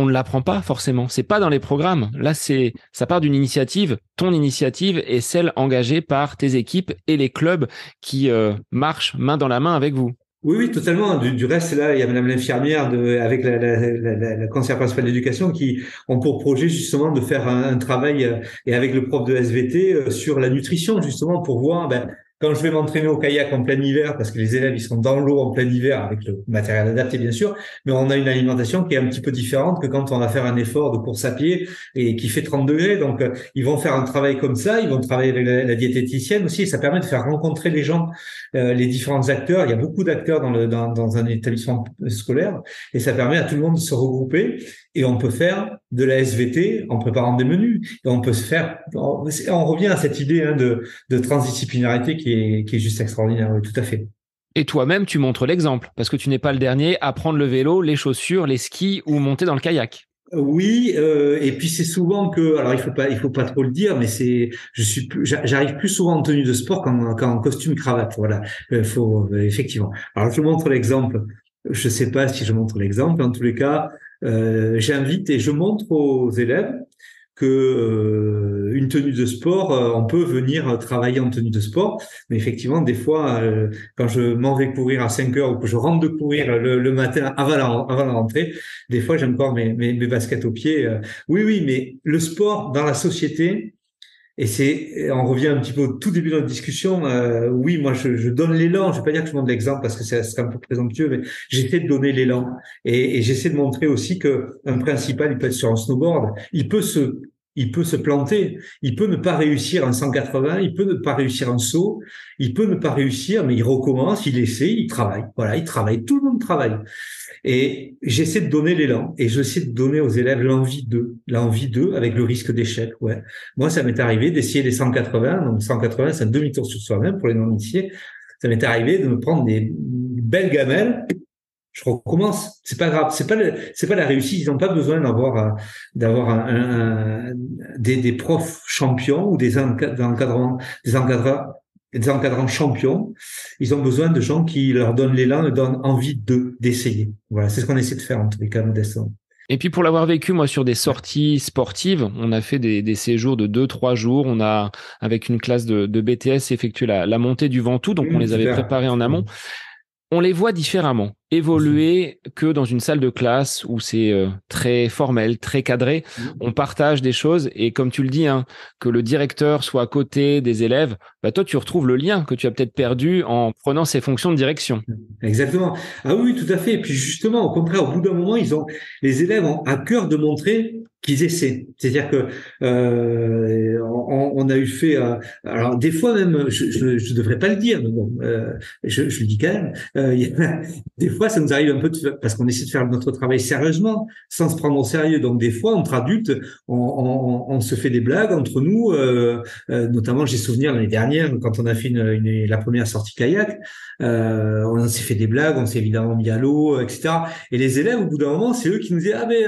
on ne l'apprend pas forcément. C'est pas dans les programmes. Là, ça part d'une initiative. Ton initiative est celle engagée par tes équipes et les clubs qui marchent main dans la main avec vous. Oui, oui, totalement. Du reste, là, il y a Madame l'infirmière avec la conseillère principale d'éducation qui ont pour projet justement de faire un travail et avec le prof de SVT sur la nutrition justement pour voir quand je vais m'entraîner au kayak en plein hiver, parce que les élèves ils sont dans l'eau en plein hiver avec le matériel adapté bien sûr, mais on a une alimentation qui est un petit peu différente que quand on va faire un effort de course à pied et qui fait 30 degrés. Donc ils vont faire un travail comme ça, ils vont travailler avec la diététicienne aussi, et ça permet de faire rencontrer les gens, les différents acteurs. Il y a beaucoup d'acteurs dans un établissement scolaire, et ça permet à tout le monde de se regrouper, et on peut faire de la SVT en préparant des menus, et on peut on revient à cette idée de transdisciplinarité qui est juste extraordinaire. Oui, tout à fait. Et toi-même, tu montres l'exemple, parce que tu n'es pas le dernier à prendre le vélo, les chaussures, les skis ou monter dans le kayak. Oui, et puis c'est souvent alors il faut pas trop le dire, mais j'arrive plus souvent en tenue de sport qu'en costume cravate. Voilà, effectivement. Alors je montre l'exemple. Je sais pas si je montre l'exemple. En tous les cas, j'invite et je montre aux élèves que une tenue de sport, on peut venir travailler en tenue de sport. Mais effectivement, des fois, quand je m'en vais courir à 5 heures ou que je rentre de courir le matin avant la rentrée, des fois, j'ai encore mes baskets aux pieds. Oui, oui, mais le sport dans la société, on revient un petit peu au tout début de notre discussion. Oui, moi, je donne l'élan. Je vais pas dire que je montre l'exemple parce que c'est un peu présomptueux, mais j'essaie de donner l'élan et j'essaie de montrer aussi que un principal, il peut être sur un snowboard, il peut il peut se planter, il peut ne pas réussir un 180, il peut ne pas réussir un saut, il peut ne pas réussir, mais il recommence, il essaie, il travaille. Voilà, il travaille, tout le monde travaille. Et j'essaie de donner l'élan et j'essaie de donner aux élèves l'envie d'eux avec le risque d'échec. Ouais. Moi, ça m'est arrivé d'essayer les 180. Donc 180, c'est un demi-tour sur soi-même pour les non-initiés. Ça m'est arrivé de me prendre des belles gamelles. Je recommence. C'est pas grave. C'est pas la réussite. Ils n'ont pas besoin d'avoir des profs champions ou des encadrants champions. Ils ont besoin de gens qui leur donnent l'élan et donnent envie d'essayer. Voilà. C'est ce qu'on essaie de faire, en tous les cas, modestement. Et puis pour l'avoir vécu, moi, sur des sorties sportives, on a fait des séjours de 2-3 jours. On a, avec une classe de BTS, effectué la montée du Ventoux. Donc, on les avait Super. préparés en amont. On les voit différemment évoluer que dans une salle de classe où c'est très formel, très cadré. On partage des choses et comme tu le dis, hein, que le directeur soit à côté des élèves, bah toi, tu retrouves le lien que tu as peut-être perdu en prenant ces fonctions de direction. Exactement. Ah oui, tout à fait. Et puis justement, au contraire, au bout d'un moment, les élèves ont à cœur de montrer qu'ils essaient. C'est-à-dire que on a eu fait. Alors des fois même, je devrais pas le dire, mais bon, je le dis quand même. Des fois, ça nous arrive un peu parce qu'on essaie de faire notre travail sérieusement, sans se prendre au sérieux. Donc des fois, entre adultes, on se fait des blagues entre nous. Notamment, j'ai souvenir l'année dernière quand on a fait la première sortie kayak. On s'est fait des blagues, on s'est évidemment mis à l'eau, etc. Et les élèves, au bout d'un moment, c'est eux qui nous disaient ah mais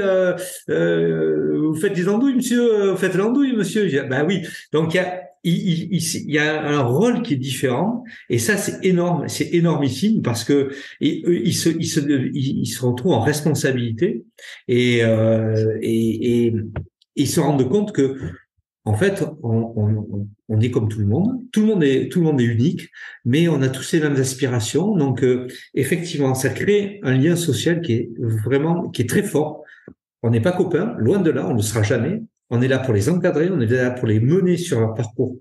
vous faites des andouilles, monsieur, vous faites l'andouille, monsieur. Ben oui. Donc il y a un rôle qui est différent et ça c'est énorme, c'est énormissime parce que ils se retrouvent en responsabilité et ils se rendent compte que en fait, on est comme tout le monde. Tout le monde est unique, mais on a tous les mêmes aspirations. Donc, effectivement, ça crée un lien social qui est très fort. On n'est pas copains, loin de là, on ne le sera jamais. On est là pour les encadrer, on est là pour les mener sur leur parcours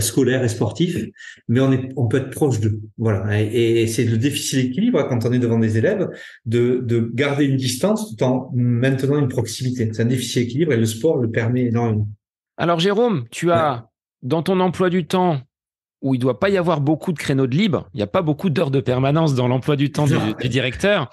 scolaire et sportif, mais on peut être proche d'eux. Voilà. Et c'est le difficile équilibre quand on est devant des élèves de garder une distance tout en maintenant une proximité. C'est un difficile équilibre et le sport le permet énormément. Alors Jérôme, tu as dans ton emploi du temps où il ne doit pas y avoir beaucoup de créneaux de libre, il n'y a pas beaucoup d'heures de permanence dans l'emploi du temps du directeur,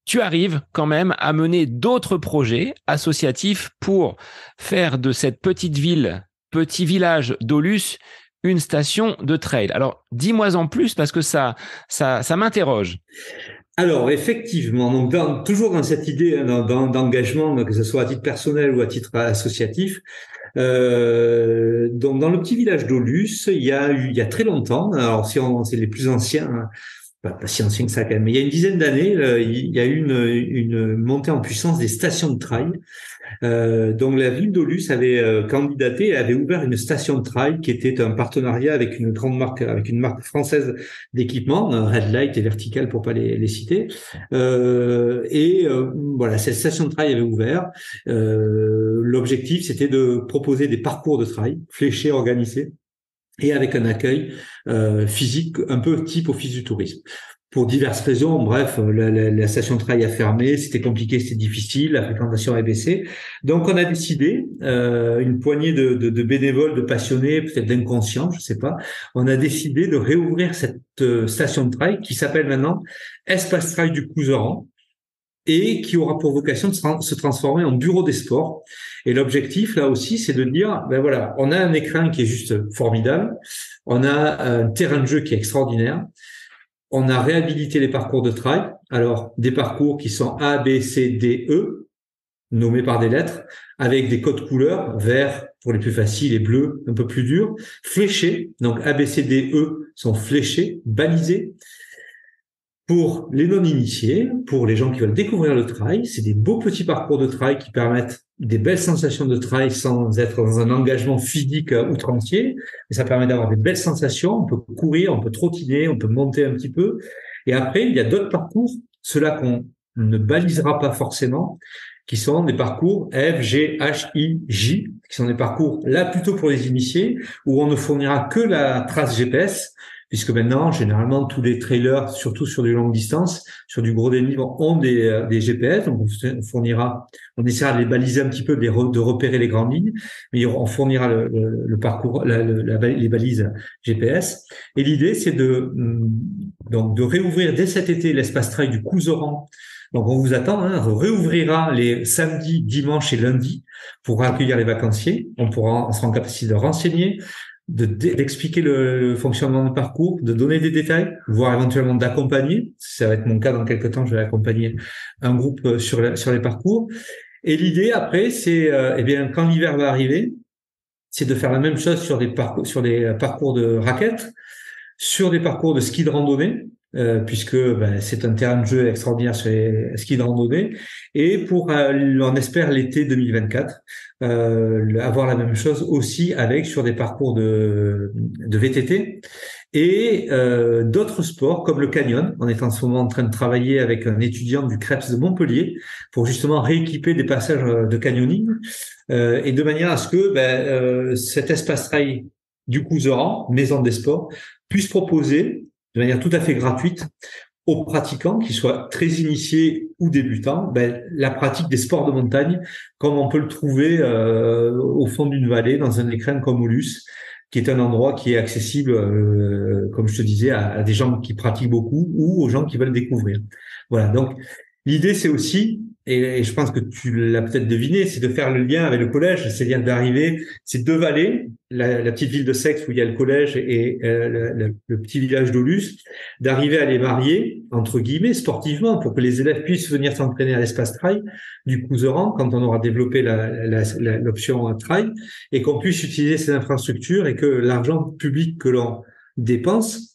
tu arrives quand même à mener d'autres projets associatifs pour faire de cette petite ville, petit village d'Aulus, une station de trail. Alors, dis-moi en plus parce que ça m'interroge. Alors, effectivement, donc toujours dans cette idée d'engagement, que ce soit à titre personnel ou à titre associatif, donc dans le petit village d'Aulus, il y a très longtemps, alors c'est les plus anciens, hein, pas si ancien que ça quand même, mais il y a une dizaine d'années, il y a eu une montée en puissance des stations de trail. Donc la ville d'Aulus avait candidaté et avait ouvert une station de trail qui était un partenariat avec une grande marque, avec une marque française d'équipement, Red Light et Vertical pour pas les citer. Voilà, cette station de trail avait ouvert. L'objectif, c'était de proposer des parcours de trail fléchés, organisés, et avec un accueil physique un peu type office du tourisme. Pour diverses raisons, bref, la station de trail a fermé, c'était compliqué, c'était difficile, la fréquentation a baissé. Donc on a décidé, une poignée de bénévoles, de passionnés, peut-être d'inconscients, je sais pas, on a décidé de réouvrir cette station de trail qui s'appelle maintenant Espace Trail du Couserans et qui aura pour vocation de se transformer en bureau des sports. Et l'objectif, là aussi, c'est de dire, ben voilà, on a un écran qui est juste formidable, on a un terrain de jeu qui est extraordinaire, on a réhabilité les parcours de trail, alors des parcours qui sont A, B, C, D, E, nommés par des lettres, avec des codes couleurs, vert pour les plus faciles et bleu un peu plus durs, fléchés, donc A, B, C, D, E sont fléchés, balisés. Pour les non-initiés, pour les gens qui veulent découvrir le trail, c'est des beaux petits parcours de trail qui permettent des belles sensations de trail sans être dans un engagement physique outrancier. Mais ça permet d'avoir des belles sensations. On peut courir, on peut trottiner, on peut monter un petit peu. Et après, il y a d'autres parcours, ceux-là qu'on ne balisera pas forcément, qui sont des parcours F, G, H, I, J, qui sont des parcours là plutôt pour les initiés, où on ne fournira que la trace GPS. puisque maintenant, généralement, tous les trailers, surtout sur du longue distance, sur du gros dénivelé, ont des GPS. Donc, on essaiera de les baliser un petit peu, de repérer les grandes lignes, mais on fournira le parcours, les balises GPS. Et l'idée, c'est donc de réouvrir dès cet été l'espace trail du Couserans. Donc, on vous attend, hein, on réouvrira les samedis, dimanches et lundis pour accueillir les vacanciers. On sera en capacité de renseigner, d'expliquer le fonctionnement du parcours, de donner des détails, voire éventuellement d'accompagner. Ça va être mon cas dans quelques temps, je vais accompagner un groupe sur les parcours. Et l'idée après, c'est, eh bien, quand l'hiver va arriver, c'est de faire la même chose sur des parcours de raquettes, sur des parcours de ski de randonnée, puisque c'est un terrain de jeu extraordinaire sur les skis de randonnée, et pour, on espère l'été 2024, avoir la même chose aussi sur des parcours de VTT et d'autres sports comme le canyon. On est en ce moment en train de travailler avec un étudiant du CREPS de Montpellier pour justement rééquiper des passages de canyoning, et de manière à ce que cet espace trail du Couserans, Maison des Sports, puisse proposer de manière tout à fait gratuite aux pratiquants, qu'ils soient très initiés ou débutants, la pratique des sports de montagne, comme on peut le trouver au fond d'une vallée, dans un écrin comme Aulus, qui est un endroit qui est accessible, comme je te disais, à des gens qui pratiquent beaucoup ou aux gens qui veulent découvrir. Voilà, donc l'idée, c'est aussi, et je pense que tu l'as peut-être deviné, c'est de faire le lien avec le collège, c'est-à-dire d'arriver, ces deux vallées, la petite ville de Seix où il y a le collège et le petit village d'Aulus, d'arriver à les marier, entre guillemets, sportivement, pour que les élèves puissent venir s'entraîner à l'espace trail du Couserans quand on aura développé l'option trail, et qu'on puisse utiliser ces infrastructures et que l'argent public que l'on dépense,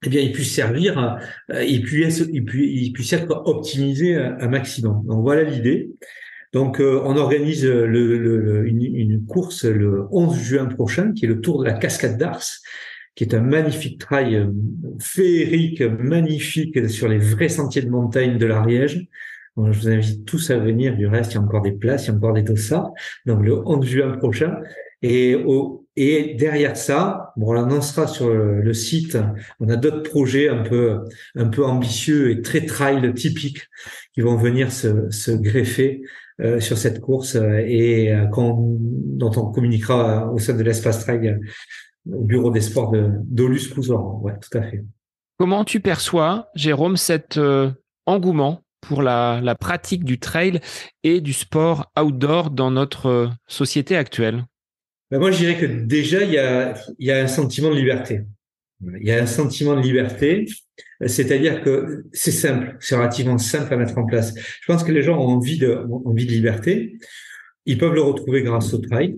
eh bien, il puisse servir, il puisse être optimisé un maximum. Donc voilà l'idée. Donc on organise une course le 11 juin prochain, qui est le Tour de la Cascade d'Ars, qui est un magnifique trail féerique, magnifique sur les vrais sentiers de montagne de l'Ariège. Donc, je vous invite tous à venir. Du reste, il y a encore des places, il y a encore des dossards. Donc le 11 juin prochain. Et derrière ça, on l'annoncera sur le site. On a d'autres projets un peu ambitieux et très trail typiques qui vont venir se greffer sur cette course dont on communiquera au sein de l'espace trail au bureau des sports d'Aulus Couserans. Ouais, tout à fait. Comment tu perçois, Jérôme, cet engouement pour la pratique du trail et du sport outdoor dans notre société actuelle? Moi, je dirais que déjà, il y a un sentiment de liberté. Il y a un sentiment de liberté, c'est-à-dire que c'est simple, c'est relativement simple à mettre en place. Je pense que les gens ont envie de liberté. Ils peuvent le retrouver grâce au trail.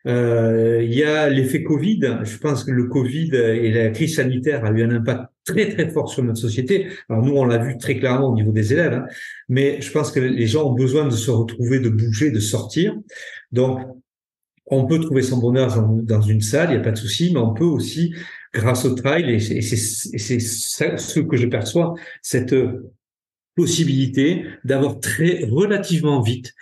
Il y a l'effet Covid. Je pense que le Covid et la crise sanitaire a eu un impact très très fort sur notre société. Alors nous, on l'a vu très clairement au niveau des élèves, hein, mais je pense que les gens ont besoin de se retrouver, de bouger, de sortir. Donc on peut trouver son bonheur dans une salle, il n'y a pas de souci, mais on peut aussi, grâce au trail, et c'est ce que je perçois, cette possibilité d'avoir relativement vite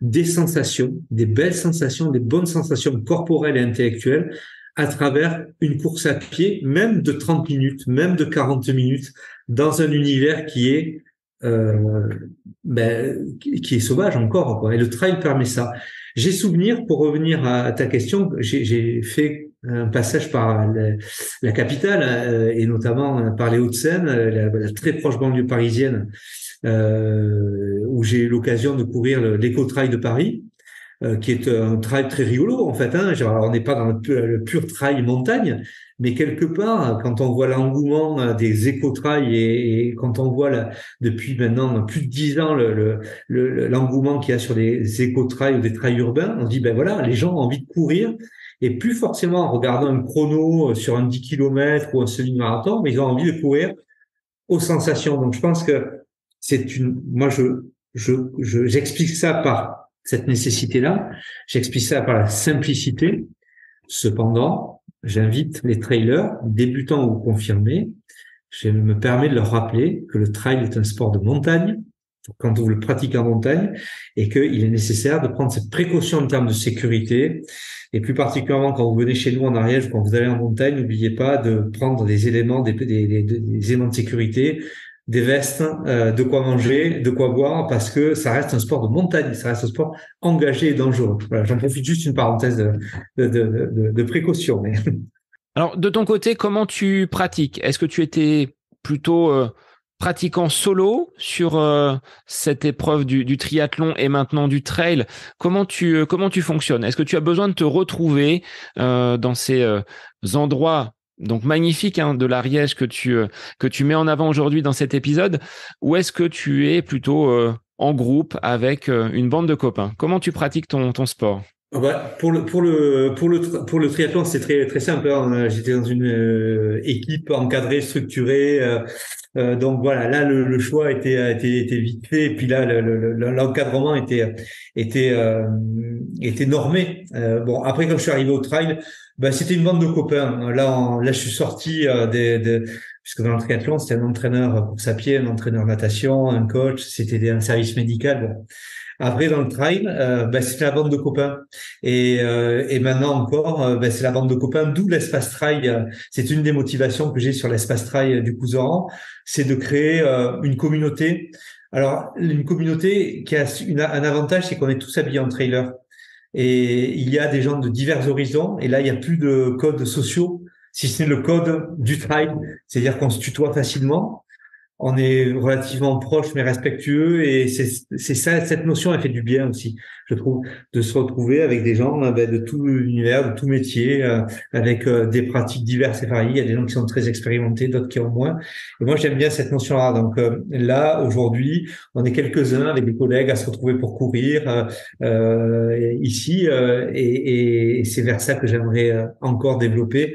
des sensations, des belles sensations, des bonnes sensations corporelles et intellectuelles à travers une course à pied, même de 30 minutes, même de 40 minutes, dans un univers qui est sauvage encore, quoi. Et le trail permet ça. J'ai souvenir, pour revenir à ta question, j'ai fait un passage par la capitale, et notamment par les Hauts-de-Seine, la très proche banlieue parisienne, où j'ai eu l'occasion de courir l'Éco-Trail de Paris, qui est un trail très rigolo en fait. Hein. Genre, on n'est pas dans le pur trail montagne, mais quelque part, quand on voit l'engouement des éco-trails et quand on voit depuis maintenant plus de 10 ans l'engouement qu'il y a sur les éco-trails ou des trails urbains, on se dit ben voilà, les gens ont envie de courir et plus forcément en regardant un chrono sur un 10 km ou un semi-marathon, mais ils ont envie de courir aux sensations. Donc je pense que moi j'explique ça par cette nécessité-là, j'explique ça par la simplicité. Cependant, j'invite les trailers, débutants ou confirmés, je me permets de leur rappeler que le trail est un sport de montagne, quand on le pratique en montagne, et qu'il est nécessaire de prendre cette précaution en termes de sécurité. Et plus particulièrement quand vous venez chez nous en Ariège ou quand vous allez en montagne, n'oubliez pas de prendre des éléments, des éléments de sécurité, des vestes, de quoi manger, de quoi boire, parce que ça reste un sport de montagne, ça reste un sport engagé et dangereux. Voilà, j'en profite juste une parenthèse de précaution. Mais... Alors, de ton côté, comment tu pratiques? Est-ce que tu étais plutôt pratiquant solo sur cette épreuve du triathlon et maintenant du trail? Comment tu fonctionnes? Est-ce que tu as besoin de te retrouver dans ces endroits donc magnifiques de l'Ariège que tu mets en avant aujourd'hui dans cet épisode, ou est-ce que tu es plutôt en groupe avec une bande de copains? Comment tu pratiques ton sport? Ah bah, pour le triathlon, c'est très simple, hein. J'étais dans une équipe encadrée, structurée. Donc voilà, là le choix était vite fait. Et puis là, l'encadrement était normé. Bon, après quand je suis arrivé au trail, bah c'était une bande de copains. Là je suis sorti puisque dans le triathlon, c'était un entraîneur course à pied, un entraîneur natation, un coach. C'était un service médical. Bon. Après, dans le trail, c'est la bande de copains. Et maintenant encore, c'est la bande de copains, d'où l'espace trail. C'est une des motivations que j'ai sur l'espace trail du Couserans, c'est de créer une communauté. Alors, une communauté qui a un avantage, c'est qu'on est tous habillés en trailer. Et il y a des gens de divers horizons. Et là, il n'y a plus de codes sociaux, si ce n'est le code du trail. C'est-à-dire qu'on se tutoie facilement. On est relativement proche mais respectueux, et c'est ça, cette notion, elle fait du bien aussi, je trouve, de se retrouver avec des gens de tout univers, de tout métier, avec des pratiques diverses et variées. Il y a des gens qui sont très expérimentés, d'autres qui en ont moins. Et moi, j'aime bien cette notion-là. Donc là, aujourd'hui, on est quelques-uns avec des collègues à se retrouver pour courir ici, et c'est vers ça que j'aimerais encore développer.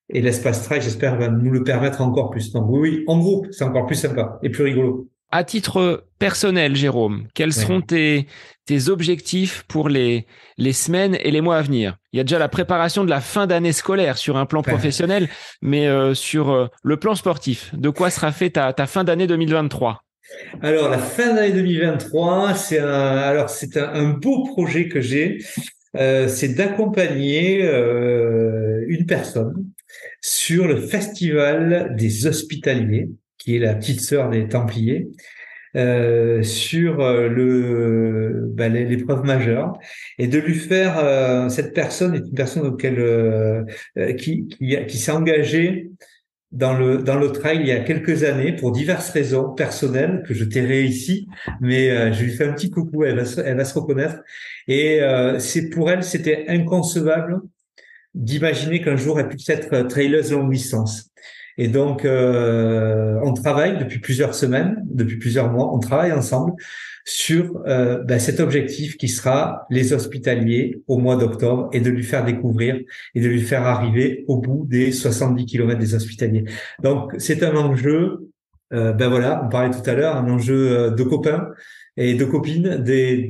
Et l'espace trail, j'espère, va nous le permettre encore plus. Donc oui, en groupe, c'est encore plus sympa et plus rigolo. À titre personnel, Jérôme, quels seront tes objectifs pour les semaines et les mois à venir? Il y a déjà la préparation de la fin d'année scolaire sur un plan professionnel, mais sur le plan sportif, de quoi sera fait ta fin d'année 2023? Alors, la fin d'année 2023, c'est un beau projet que j'ai. C'est d'accompagner une personne sur le festival des Hospitaliers, qui est la petite sœur des Templiers, sur l'épreuve majeure, et de lui faire cette personne est une personne qui s'est engagée dans le trail il y a quelques années pour diverses raisons personnelles que je tairai ici, mais je lui fais un petit coucou, elle va se reconnaître. Et c'est pour elle, c'était inconcevable d'imaginer qu'un jour elle puisse être traileuse longue distance. Et donc on travaille depuis plusieurs semaines, depuis plusieurs mois, on travaille ensemble sur cet objectif qui sera les Hospitaliers au mois d'octobre, et de lui faire découvrir et de lui faire arriver au bout des 70 kilomètres des Hospitaliers. Donc c'est un enjeu, on parlait tout à l'heure, un enjeu de copains et de copines,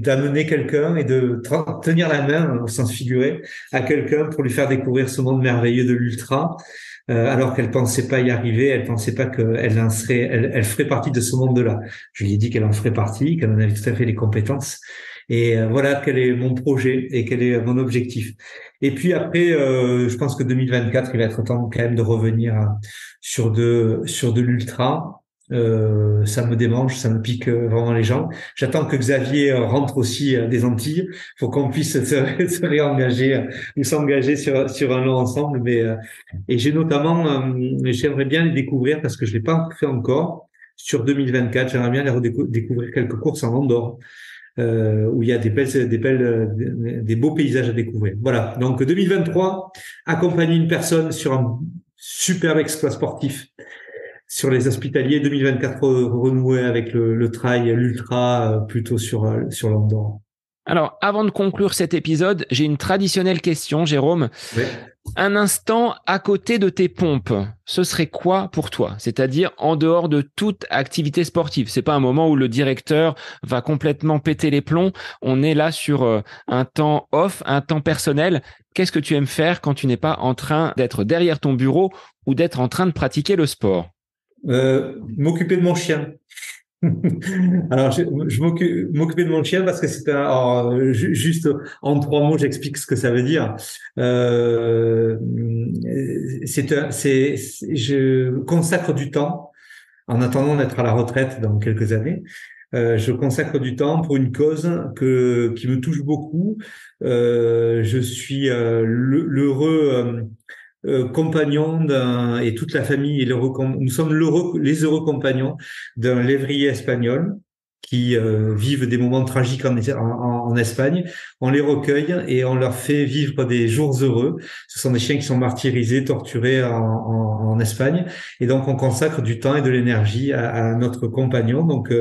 d'amener quelqu'un et de tenir la main, au sens figuré, à quelqu'un pour lui faire découvrir ce monde merveilleux de l'ultra. Alors qu'elle pensait pas y arriver, elle pensait pas qu'elle elle ferait partie de ce monde-là. Je lui ai dit qu'elle en ferait partie, qu'elle en avait tout à fait les compétences. Et voilà quel est mon projet et quel est mon objectif. Et puis après, je pense que 2024, il va être temps quand même de revenir sur de l'ultra. Ça me démange, ça me pique vraiment les jambes. J'attends que Xavier rentre aussi des Antilles. Faut qu'on puisse se réengager ou s'engager sur un long ensemble. Et j'ai notamment, j'aimerais bien les découvrir parce que je l'ai pas fait encore. Sur 2024, j'aimerais bien découvrir quelques courses en Andorre, où il y a des beaux paysages à découvrir. Voilà. Donc 2023, accompagner une personne sur un superbe exploit sportif sur les Hospitaliers. 2024, renouer avec le trail, l'ultra, plutôt sur l'Andorre. Alors, avant de conclure cet épisode, j'ai une traditionnelle question, Jérôme. Ouais. Un instant à côté de tes pompes, ce serait quoi pour toi? C'est-à-dire en dehors de toute activité sportive. C'est pas un moment où le directeur va complètement péter les plombs. On est là sur un temps off, un temps personnel. Qu'est-ce que tu aimes faire quand tu n'es pas en train d'être derrière ton bureau ou d'être en train de pratiquer le sport? M'occuper de mon chien. Alors, je m'occupais de mon chien parce que juste en 3 mots, j'explique ce que ça veut dire. Euh, je consacre du temps en attendant d'être à la retraite dans quelques années. Je consacre du temps pour une cause qui me touche beaucoup. Je suis l'heureux compagnon et toute la famille nous sommes les heureux compagnons d'un lévrier espagnol qui vivent des moments tragiques en Espagne. On les recueille et on leur fait vivre des jours heureux. Ce sont des chiens qui sont martyrisés, torturés en Espagne. Et donc, on consacre du temps et de l'énergie à notre compagnon. Donc,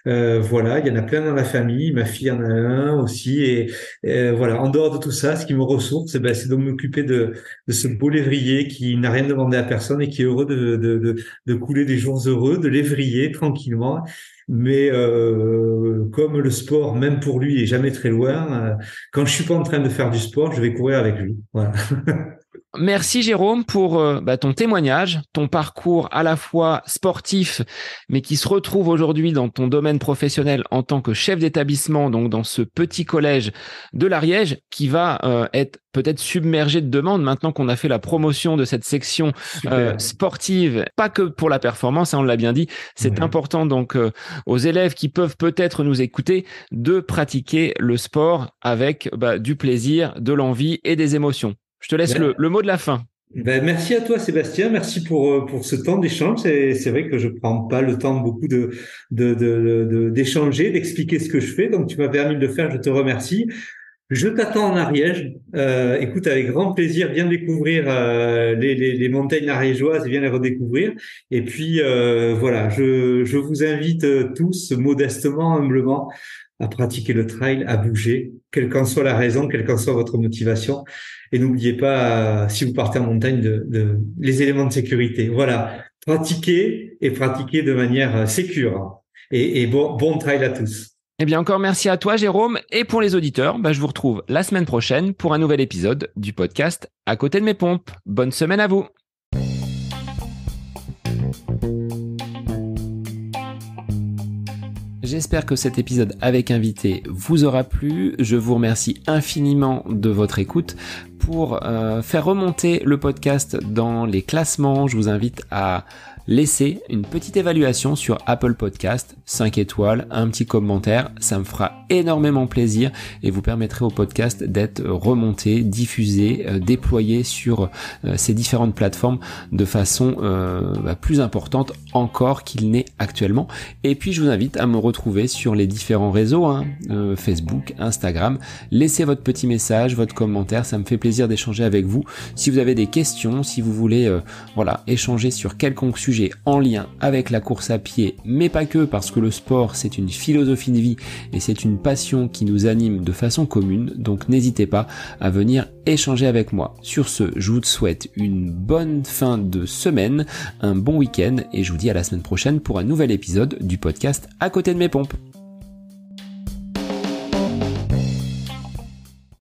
voilà, il y en a plein dans la famille. Ma fille en a un aussi. Et voilà, en dehors de tout ça, ce qui me ressource, c'est de m'occuper de ce beau lévrier qui n'a rien demandé à personne et qui est heureux de couler des jours heureux, de lévrier tranquillement. Mais comme le sport, même pour lui, est jamais très loin, quand je suis pas en train de faire du sport, je vais courir avec lui. Voilà. Merci Jérôme pour ton témoignage, ton parcours à la fois sportif, mais qui se retrouve aujourd'hui dans ton domaine professionnel en tant que chef d'établissement, donc dans ce petit collège de l'Ariège, qui va être peut-être submergé de demandes maintenant qu'on a fait la promotion de cette section sportive, pas que pour la performance, hein, on l'a bien dit, c'est important donc aux élèves qui peuvent peut-être nous écouter de pratiquer le sport avec du plaisir, de l'envie et des émotions. Je te laisse le mot de la fin. Merci à toi, Sébastien. Merci pour ce temps d'échange. C'est vrai que je prends pas le temps beaucoup d'échanger, d'expliquer ce que je fais. Donc, tu m'as permis de le faire. Je te remercie. Je t'attends en Ariège. Écoute, avec grand plaisir, viens découvrir les montagnes ariégeoises, viens les redécouvrir. Et puis, voilà, je vous invite tous, modestement, humblement, à pratiquer le trail, à bouger, quelle qu'en soit la raison, quelle qu'en soit votre motivation. Et n'oubliez pas, si vous partez en montagne, les éléments de sécurité. Voilà, pratiquez de manière sécure. Et bon trail à tous. Eh bien, encore merci à toi, Jérôme. Et pour les auditeurs, je vous retrouve la semaine prochaine pour un nouvel épisode du podcast À côté de mes pompes. Bonne semaine à vous. J'espère que cet épisode avec invité vous aura plu. Je vous remercie infiniment de votre écoute. Pour faire remonter le podcast dans les classements, je vous invite à laisser une petite évaluation sur Apple Podcast, 5 étoiles, un petit commentaire, ça me fera énormément plaisir et vous permettrez au podcast d'être remonté, diffusé, déployé sur ces différentes plateformes de façon plus importante encore qu'il n'est actuellement. Et puis je vous invite à me retrouver sur les différents réseaux, Facebook, Instagram. Laissez votre petit message, votre commentaire, ça me fait plaisir d'échanger avec vous. Si vous avez des questions, si vous voulez échanger sur quelconque sujet en lien avec la course à pied, mais pas que, parce que le sport c'est une philosophie de vie et c'est une passion qui nous anime de façon commune, donc n'hésitez pas à venir échanger avec moi. Sur ce, je vous souhaite une bonne fin de semaine, un bon week-end et je vous dis à la semaine prochaine pour un nouvel épisode du podcast À côté de mes pompes.